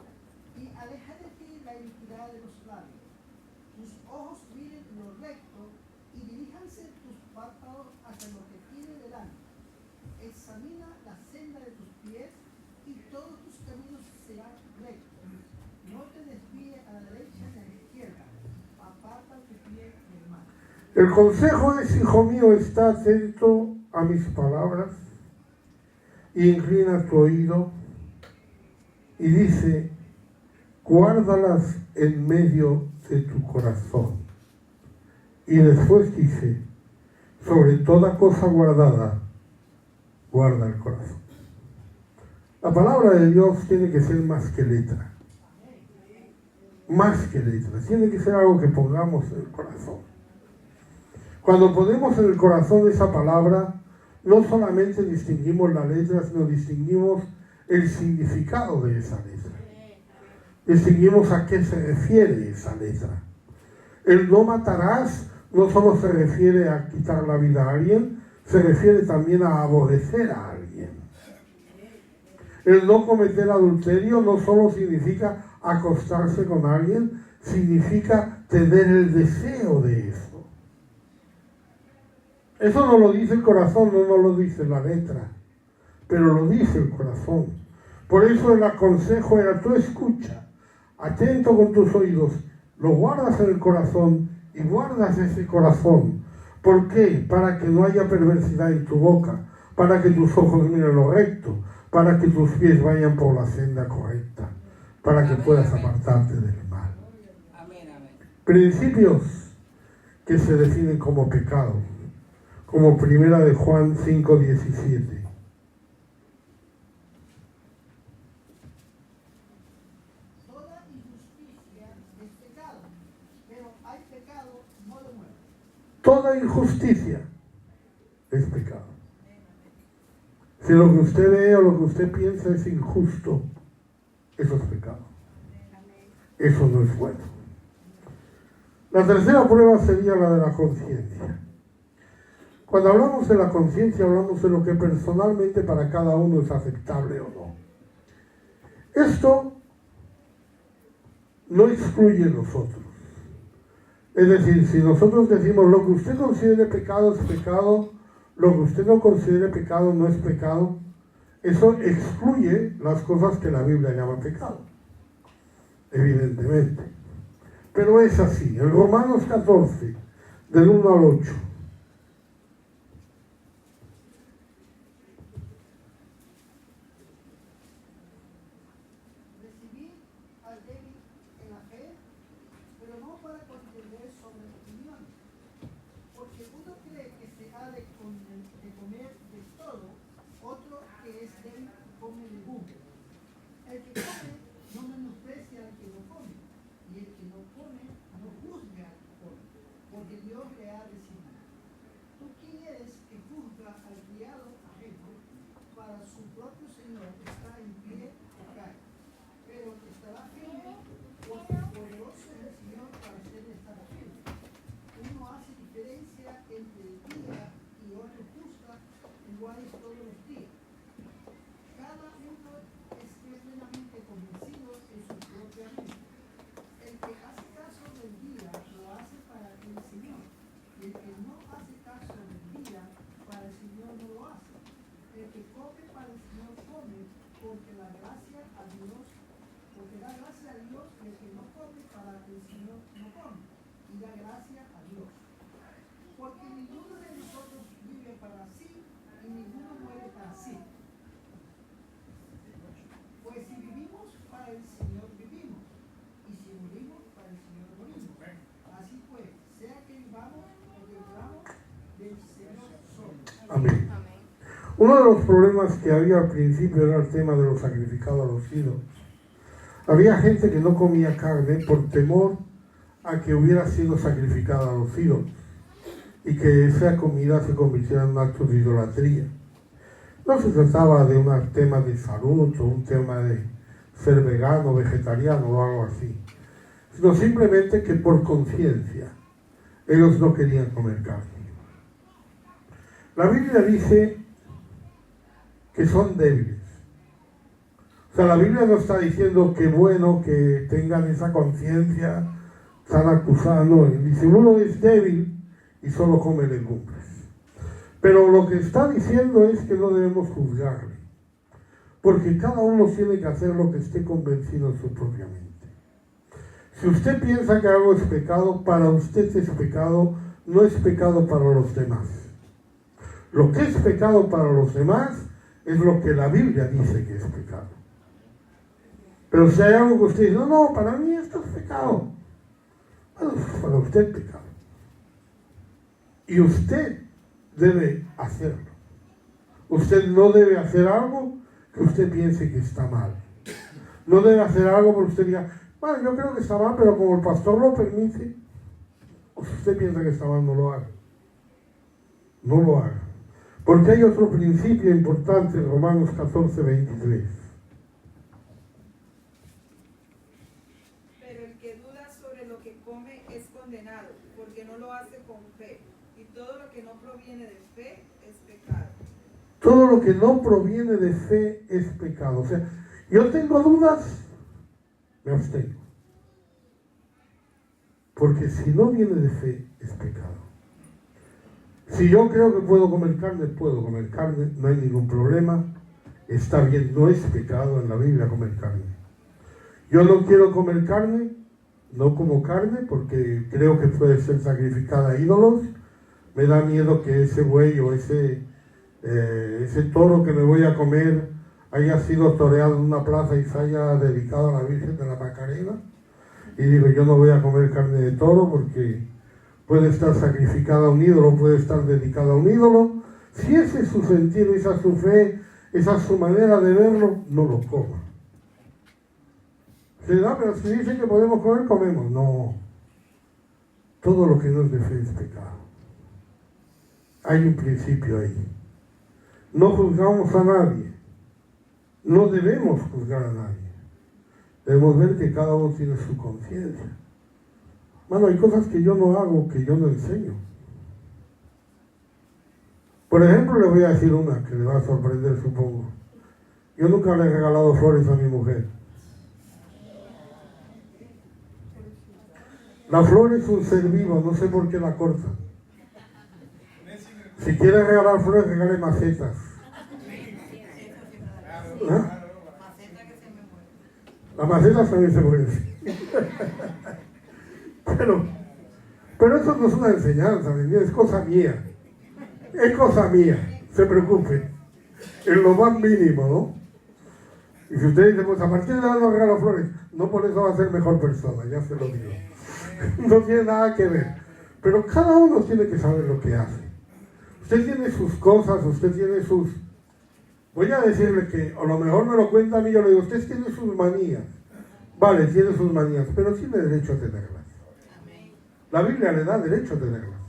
y aleja de ti la iniquidad de los labios. Tus ojos miren lo recto y diríjanse tus párpados hacia lo que tiene delante. Examina la senda de tus pies y todos tus caminos serán rectos. No te desvíes a la derecha ni a la izquierda. Aparta tu pie del mal. El consejo es, hijo mío, está atento a mis palabras y inclina tu oído y dice, guárdalas en medio de tu corazón. Y después dice, sobre toda cosa guardada, guarda el corazón. La palabra de Dios tiene que ser más que letra. Más que letra. Tiene que ser algo que pongamos en el corazón. Cuando ponemos en el corazón esa palabra, no solamente distinguimos la letra, sino distinguimos el significado de esa letra. Distinguimos a qué se refiere esa letra. El no matarás no solo se refiere a quitar la vida a alguien, se refiere también a aborrecer a alguien. El no cometer adulterio no solo significa acostarse con alguien, significa tener el deseo de eso. Eso no lo dice el corazón, no lo dice la letra, pero lo dice el corazón. Por eso el aconsejo era, tú escucha, atento con tus oídos, lo guardas en el corazón y guardas ese corazón. ¿Por qué? Para que no haya perversidad en tu boca, para que tus ojos miren lo recto, para que tus pies vayan por la senda correcta, para que puedas apartarte del mal. Principios que se definen como pecado, como primera de Juan 5:17. Toda injusticia es pecado, pero hay pecado no de muerte. Toda injusticia es pecado. Si lo que usted ve o lo que usted piensa es injusto, eso es pecado. Eso no es bueno. La tercera prueba sería la de la conciencia. Cuando hablamos de la conciencia, hablamos de lo que personalmente para cada uno es aceptable o no. Esto no excluye a nosotros. Es decir, si nosotros decimos lo que usted considere pecado es pecado, lo que usted no considere pecado no es pecado, eso excluye las cosas que la Biblia llama pecado, evidentemente. Pero es así. En Romanos 14, del 1 al 8. Recibir al débil en la fe, pero no para contender sobre opiniones. Porque uno cree que se ha de comer de todo, otro que es débil come legumbres. El que come no menosprecia al que no come, y el que no come no juzga al que come, porque Dios le ha decidido. ¿Tú quién eres que juzga al criado ajeno? Para su propio Señor está en pie o cae, pero estará firme porque poderoso es el Señor para hacer esta iguales todos los días. Cada uno esté plenamente convencido en su propia mente. El que hace caso del día lo hace para el Señor, y el que no hace caso del día para el Señor no lo hace. El que come para el Señor come, porque da gracia a Dios, y el que no come para el Señor no come, y da gracia a Dios. Porque ninguno de nosotros vive para sí, y ninguno muere para sí. Pues si vivimos, para el Señor vivimos, y si morimos, para el Señor morimos. Así pues, sea que vivamos o que muramos, del Señor somos. Amén. Uno de los problemas que había al principio era el tema de los sacrificados a los ídolos. Había gente que no comía carne por temor a que hubiera sido sacrificada a los ídolos y que esa comida se convirtiera en un acto de idolatría. No se trataba de un tema de salud o un tema de ser vegano, vegetariano o algo así, sino simplemente que por conciencia ellos no querían comer carne. La Biblia dice que son débiles. O sea, la Biblia no está diciendo que bueno que tengan esa conciencia tan acusada, no. Dice, uno es débil y solo come legumbres. Pero lo que está diciendo es que no debemos juzgarle, porque cada uno tiene que hacer lo que esté convencido en su propia mente. Si usted piensa que algo es pecado, para usted es pecado, no es pecado para los demás. Lo que es pecado para los demás es lo que la Biblia dice que es pecado. Pero si hay algo que usted dice, no, para mí esto es pecado. Bueno, para usted es pecado. Y usted debe hacerlo. Usted no debe hacer algo que usted piense que está mal. No debe hacer algo porque usted diga, bueno, yo creo que está mal, pero como el pastor lo permite, o si usted piensa que está mal, no lo haga. No lo haga. Porque hay otro principio importante en Romanos 14, 23. Pero el que duda sobre lo que come es condenado, porque no lo hace con fe. Y todo lo que no proviene de fe es pecado. Todo lo que no proviene de fe es pecado. O sea, yo tengo dudas, me abstengo. Porque si no viene de fe, es pecado. Si yo creo que puedo comer carne, no hay ningún problema, está bien, no es pecado en la Biblia comer carne. Yo no quiero comer carne, no como carne porque creo que puede ser sacrificada a ídolos, me da miedo que ese buey o ese toro que me voy a comer haya sido toreado en una plaza y se haya dedicado a la Virgen de la Macarena, y digo, yo no voy a comer carne de toro porque puede estar sacrificada a un ídolo, puede estar dedicada a un ídolo. Si ese es su sentido, esa es su fe, esa es su manera de verlo, no lo coma. Pero si dicen que podemos comer, comemos. No. Todo lo que no es de fe es pecado. Hay un principio ahí. No juzgamos a nadie. No debemos juzgar a nadie. Debemos ver que cada uno tiene su conciencia. Bueno, hay cosas que yo no hago, que yo no enseño. Por ejemplo, le voy a decir una que le va a sorprender, supongo. Yo nunca le he regalado flores a mi mujer. La flor es un ser vivo, no sé por qué la cortan. Si quiere regalar flores, regale macetas. ¿Ah? Las macetas también se mueren. Pero eso no es una enseñanza, ¿me entiendes? Es cosa mía. Es cosa mía, se preocupe. En lo más mínimo, ¿no? Y si usted dice, pues a partir de ahora no regalo flores, no por eso va a ser mejor persona, ya se lo digo. No tiene nada que ver. Pero cada uno tiene que saber lo que hace. Usted tiene sus cosas, usted tiene sus... Voy a decirle que, a lo mejor me lo cuenta a mí, yo le digo, usted tiene sus manías. Vale, tiene sus manías, pero tiene derecho a tenerlas. La Biblia le da derecho a tenerlas.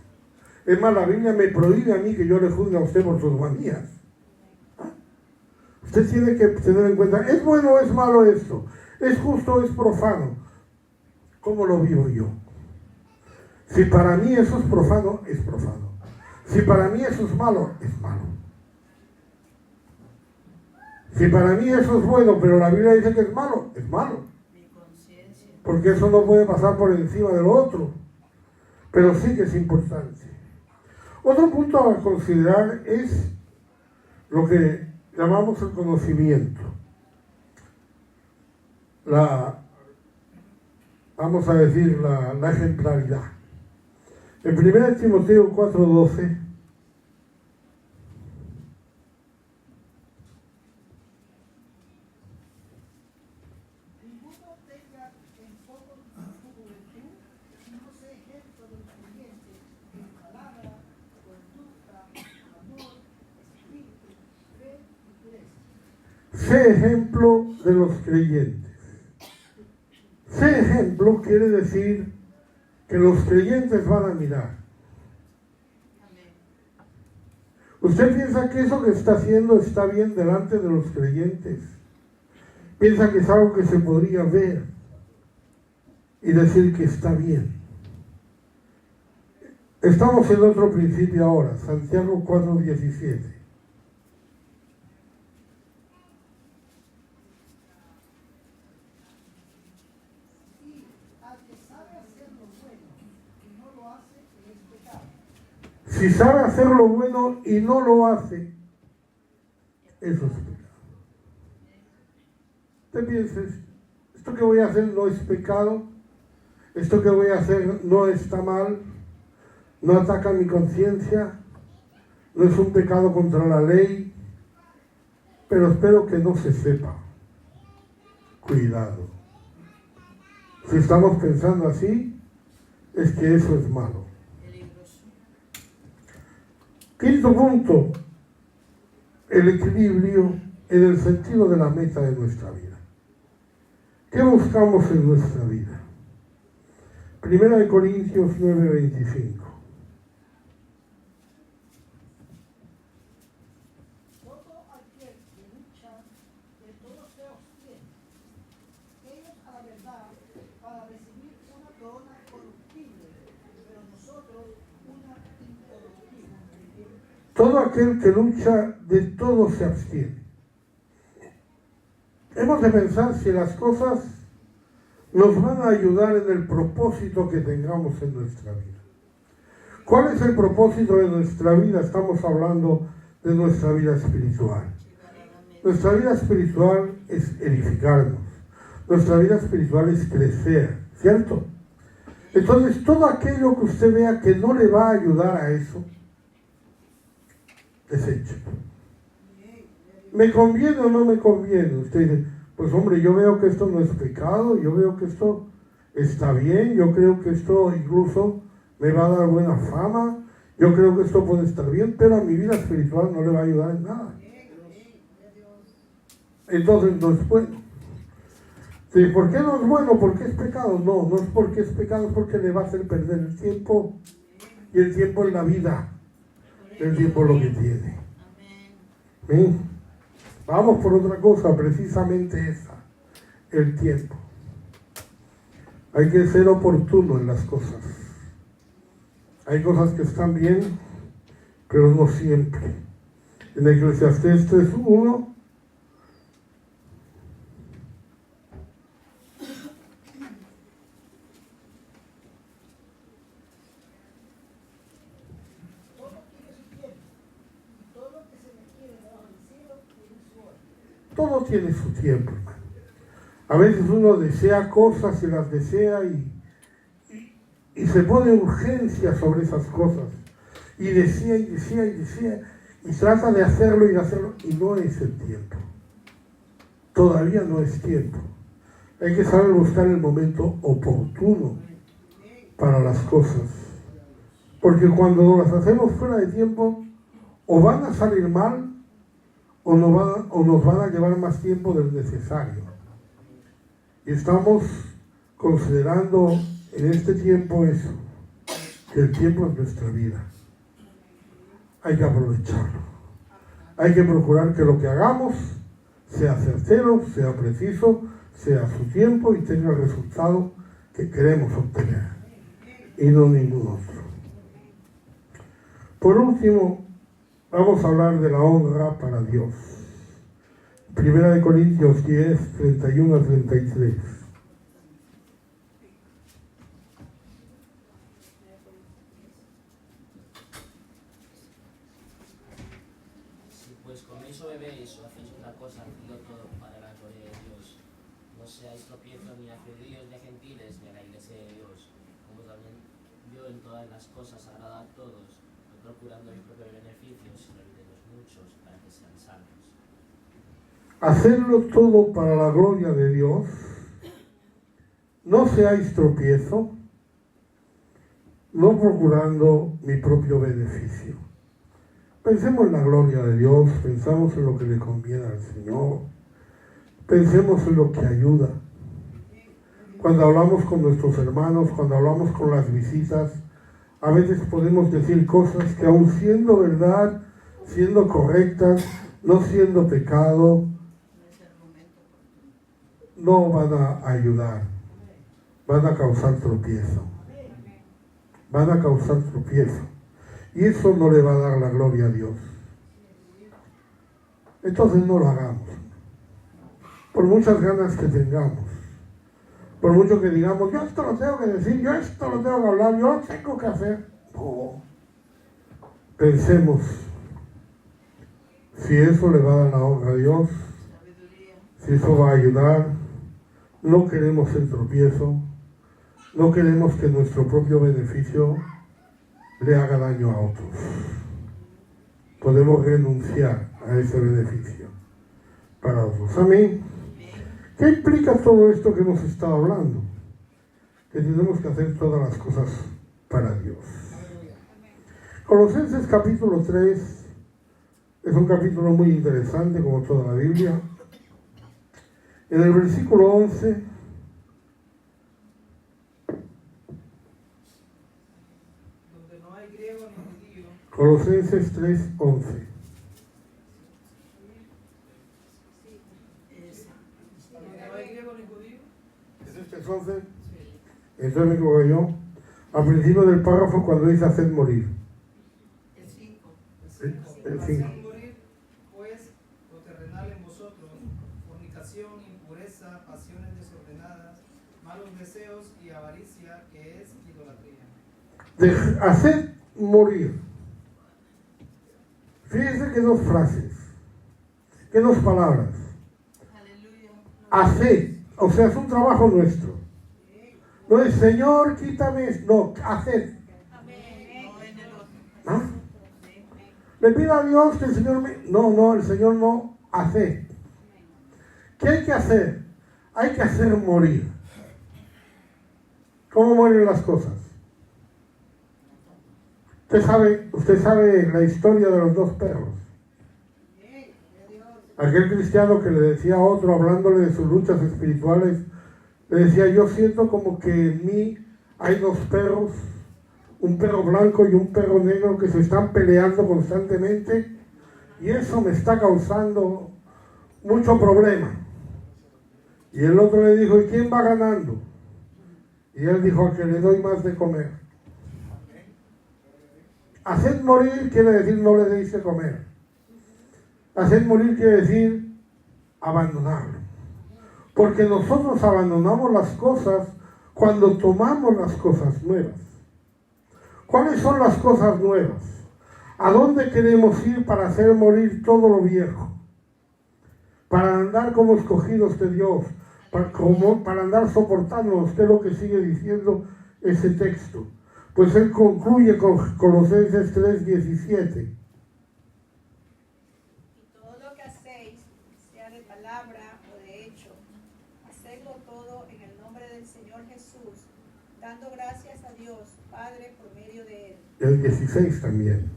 Es más, la Biblia me prohíbe a mí que yo le juzgue a usted por sus manías. ¿Ah? Usted tiene que tener en cuenta, ¿es bueno o es malo esto? ¿Es justo o es profano? ¿Cómo lo vivo yo? Si para mí eso es profano, es profano. Si para mí eso es malo, es malo. Si para mí eso es bueno, pero la Biblia dice que es malo, es malo. Mi conciencia. Porque eso no puede pasar por encima del otro. Pero sí que es importante. Otro punto a considerar es lo que llamamos el conocimiento. Vamos a decir, la ejemplaridad. En 1 Timoteo 4:12, Ninguno tenga en poco tu juventud, sino sea ejemplo de los creyentes en palabra, conducta, amor, espíritu, fe y pureza. sé ejemplo de los creyentes. Sé ejemplo quiere decir que los creyentes van a mirar. Amén. ¿Usted piensa que eso que está haciendo está bien delante de los creyentes? Piensa que es algo que se podría ver y decir que está bien. Estamos en otro principio ahora, Santiago 4:17. Y al que sabe hacer lo bueno y no lo hace, es pecado. Si sabe hacer lo bueno y no lo hace, eso es pecado. Usted piense, esto que voy a hacer no es pecado, esto que voy a hacer no está mal, no ataca mi conciencia, no es un pecado contra la ley, pero espero que no se sepa. Cuidado. Si estamos pensando así, es que eso es malo. Peligroso. Quinto punto, el equilibrio en el sentido de la meta de nuestra vida. ¿Qué buscamos en nuestra vida? 1 Corintios 9:25. Todo aquel que lucha, de todo se obtiene. Ellos a la verdad, para recibir una corona corruptible, pero nosotros una incorruptible. Todo aquel que lucha, de todo se abstiene. Hemos de pensar si las cosas nos van a ayudar en el propósito que tengamos en nuestra vida. ¿Cuál es el propósito de nuestra vida? Estamos hablando de nuestra vida espiritual. Nuestra vida espiritual es edificarnos. Nuestra vida espiritual es crecer, ¿cierto? Entonces, todo aquello que usted vea que no le va a ayudar a eso, deseche. ¿Me conviene o no me conviene? Usted dice, pues hombre, yo veo que esto no es pecado, yo veo que esto está bien, yo creo que esto incluso me va a dar buena fama, yo creo que esto puede estar bien, pero a mi vida espiritual no le va a ayudar en nada. Entonces no es bueno. Sí, ¿por qué no es bueno? ¿Por qué es pecado? No, no es porque es pecado, es porque le va a hacer perder el tiempo. Y el tiempo es la vida. El tiempo es lo que tiene. ¿Sí? Vamos por otra cosa, precisamente esa, el tiempo. Hay que ser oportuno en las cosas. Hay cosas que están bien, pero no siempre. En Eclesiastés 3:1 todo tiene su tiempo, hermano. A veces uno desea cosas y las desea y se pone urgencia sobre esas cosas. Y desea y desea y desea y trata de hacerlo y no es el tiempo. Todavía no es tiempo. Hay que saber buscar el momento oportuno para las cosas. Porque cuando las hacemos fuera de tiempo, o van a salir mal, o nos van a llevar más tiempo del necesario. Y estamos considerando en este tiempo eso, que el tiempo es nuestra vida. Hay que aprovecharlo. Hay que procurar que lo que hagamos sea certero, sea preciso, sea a su tiempo y tenga el resultado que queremos obtener. Y no ningún otro. Por último, vamos a hablar de la honra para Dios. Primera de Corintios 10, 31 a 33. Si pues coméis o bebéis o hacéis otra cosa, hacedlo todo para la gloria de Dios. No seáis tropiezos ni a judíos ni a gentiles ni a la iglesia de Dios, como también yo en todas las cosas agrada a todos, no procurando mi propio beneficio, sino el de los muchos, para que sean salvos. Hacerlo todo para la gloria de Dios. No seáis tropiezo, no procurando mi propio beneficio. Pensemos en la gloria de Dios, pensamos en lo que le conviene al Señor, pensemos en lo que ayuda. Cuando hablamos con nuestros hermanos, cuando hablamos con las visitas, a veces podemos decir cosas que aun siendo verdad, siendo correctas, no siendo pecado, no van a ayudar, van a causar tropiezo. Van a causar tropiezo. Y eso no le va a dar la gloria a Dios. Entonces no lo hagamos. Por muchas ganas que tengamos, por mucho que digamos, yo esto lo tengo que decir, yo esto lo tengo que hablar, yo lo tengo que hacer. No. Pensemos, si eso le va a dar la honra a Dios, si eso va a ayudar, no queremos el tropiezo, no queremos que nuestro propio beneficio le haga daño a otros. Podemos renunciar a ese beneficio para otros. Amén. ¿Qué implica todo esto que hemos estado hablando? Que tenemos que hacer todas las cosas para Dios. Colosenses capítulo 3 es un capítulo muy interesante, como toda la Biblia. En el versículo 11, donde no hay griego ni judío, Colosenses 3, 11. donde no hay griego ni judío, ¿Es este 11? Entonces me equivoco yo. Al principio del párrafo, cuando dice haced morir. El 5. El haced 5. morir, pues, lo terrenal en vosotros, fornicación, impureza, pasiones desordenadas, malos deseos y avaricia, que es idolatría. Haced morir. Fíjense que dos frases, que dos palabras. Aleluya. Haced, o sea, es un trabajo nuestro. No es Señor, quítame, no, haced. No en el otro. ¿Ah? Le pido a Dios que el Señor me... No, el Señor no, haced. ¿Qué hay que hacer? Hay que hacer morir. ¿Cómo mueren las cosas? Usted sabe la historia de los dos perros. Aquel cristiano que le decía a otro, hablándole de sus luchas espirituales, le decía, yo siento como que en mí hay dos perros, un perro blanco y un perro negro que se están peleando constantemente y eso me está causando mucho problema. Y el otro le dijo, ¿y quién va ganando? Y él dijo, que le doy más de comer. Hacer morir quiere decir no le deis de comer. Hacer morir quiere decir abandonarlo. Porque nosotros abandonamos las cosas cuando tomamos las cosas nuevas. ¿Cuáles son las cosas nuevas? ¿A dónde queremos ir para hacer morir todo lo viejo? Para andar como escogidos de Dios, para andar soportándonos, que es lo que sigue diciendo ese texto. Pues él concluye con Colosenses 3:17. Y todo lo que hacéis, sea de palabra o de hecho, hacedlo todo en el nombre del Señor Jesús, dando gracias a Dios, Padre, por medio de Él. El 16 también.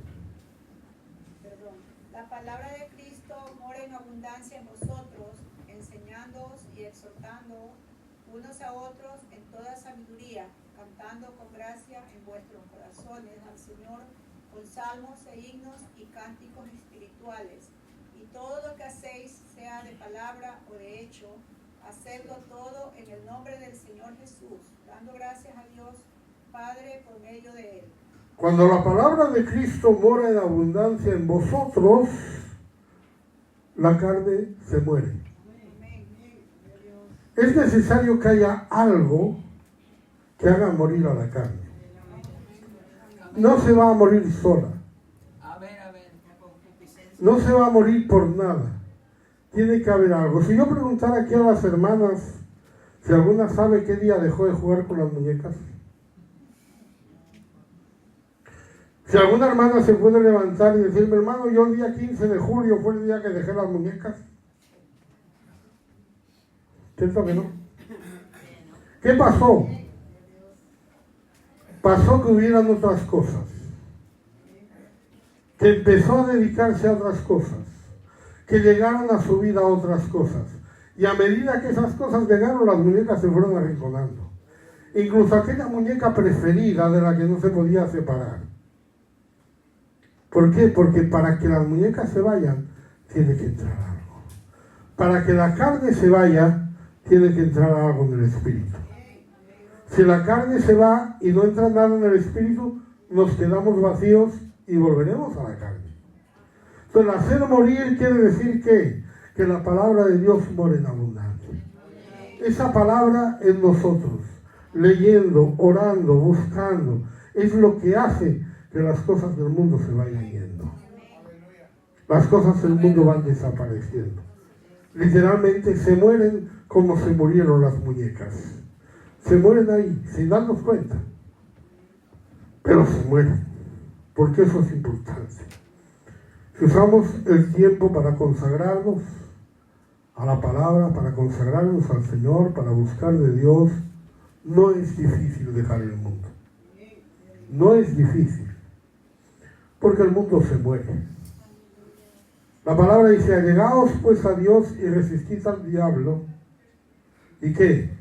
Perdón. La palabra de Cristo mora en abundancia en vosotros, enseñándoos y exhortando unos a otros en toda sabiduría, cantando con gracia en vuestros corazones al Señor con salmos e himnos y cánticos espirituales. Y todo lo que hacéis, sea de palabra o de hecho, hacedlo todo en el nombre del Señor Jesús, dando gracias a Dios Padre por medio de Él. Cuando la palabra de Cristo mora en abundancia en vosotros, la carne se muere. Es necesario que haya algo que haga morir a la carne. No se va a morir sola. No se va a morir por nada. Tiene que haber algo. Si yo preguntara aquí a las hermanas si alguna sabe qué día dejó de jugar con las muñecas. Si alguna hermana se puede levantar y decirme, hermano, yo el día 15 de julio fue el día que dejé las muñecas. ¿Cierto que no? ¿Qué pasó? Pasó que hubieran otras cosas. Que empezó a dedicarse a otras cosas. Que llegaron a su vida a otras cosas. Y a medida que esas cosas llegaron, las muñecas se fueron arrinconando. Incluso aquella muñeca preferida de la que no se podía separar. ¿Por qué? Porque para que las muñecas se vayan, tiene que entrar algo. Para que la carne se vaya, tiene que entrar algo en el espíritu. Si la carne se va y no entra nada en el espíritu, nos quedamos vacíos y volveremos a la carne. Entonces, hacer morir quiere decir que la palabra de Dios mora en abundancia. Esa palabra en nosotros, leyendo, orando, buscando, es lo que hace que las cosas del mundo se vayan yendo. Las cosas del mundo van desapareciendo. Literalmente se mueren como se murieron las muñecas. Se mueren ahí, sin darnos cuenta. Pero se mueren, porque eso es importante. Si usamos el tiempo para consagrarnos a la palabra, para consagrarnos al Señor, para buscar de Dios, no es difícil dejar el mundo. No es difícil. Porque el mundo se muere. La palabra dice, allegaos pues a Dios y resistid al diablo. ¿Y qué?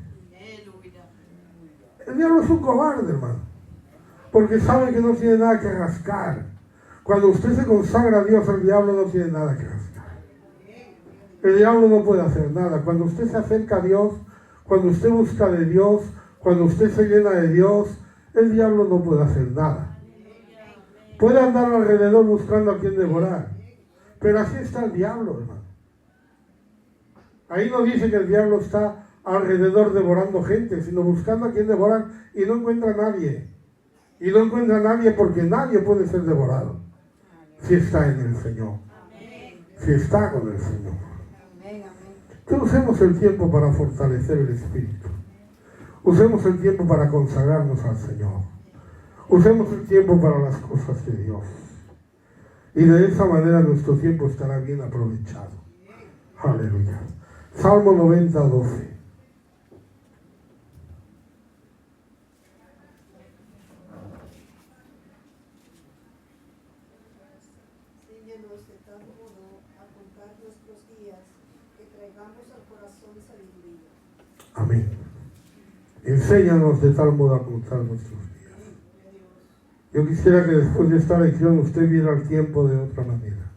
El diablo es un cobarde, hermano. Porque sabe que no tiene nada que rascar. Cuando usted se consagra a Dios, el diablo no tiene nada que rascar. El diablo no puede hacer nada. Cuando usted se acerca a Dios, cuando usted busca de Dios, cuando usted se llena de Dios, el diablo no puede hacer nada. Puede andar alrededor buscando a quien devorar. Pero así está el diablo, hermano. Ahí no dice que el diablo está alrededor devorando gente, sino buscando a quien devorar y no encuentra a nadie. Y no encuentra a nadie porque nadie puede ser devorado si está en el Señor. Si está con el Señor. Que usemos el tiempo para fortalecer el espíritu. Usemos el tiempo para consagrarnos al Señor. Usemos el tiempo para las cosas de Dios. Y de esa manera nuestro tiempo estará bien aprovechado. Aleluya. Salmo 90, 12. Enséñanos de tal modo a contar nuestros días que traigamos al corazón sabiduría. Amén. Enséñanos de tal modo a contar nuestros días. Yo quisiera que después de esta lección usted viera el tiempo de otra manera.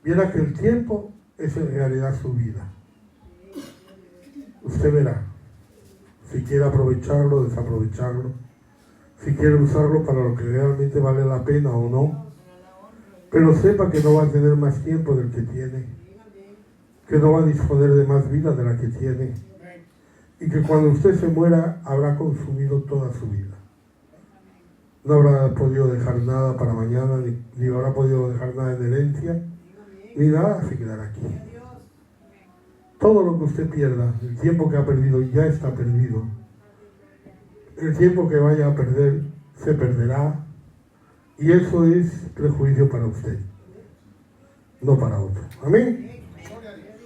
Viera que el tiempo es en realidad su vida. Usted verá si quiere aprovecharlo, desaprovecharlo, si quiere usarlo para lo que realmente vale la pena o no. Pero sepa que no va a tener más tiempo del que tiene, que no va a disponer de más vida de la que tiene, y que cuando usted se muera habrá consumido toda su vida. No habrá podido dejar nada para mañana, ni habrá podido dejar nada en herencia, ni nada se quedará aquí. Todo lo que usted pierda, el tiempo que ha perdido ya está perdido. El tiempo que vaya a perder se perderá, y eso es prejuicio para usted, no para otro. Amén.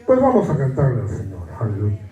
Pues vamos a cantarle al Señor. Aleluya.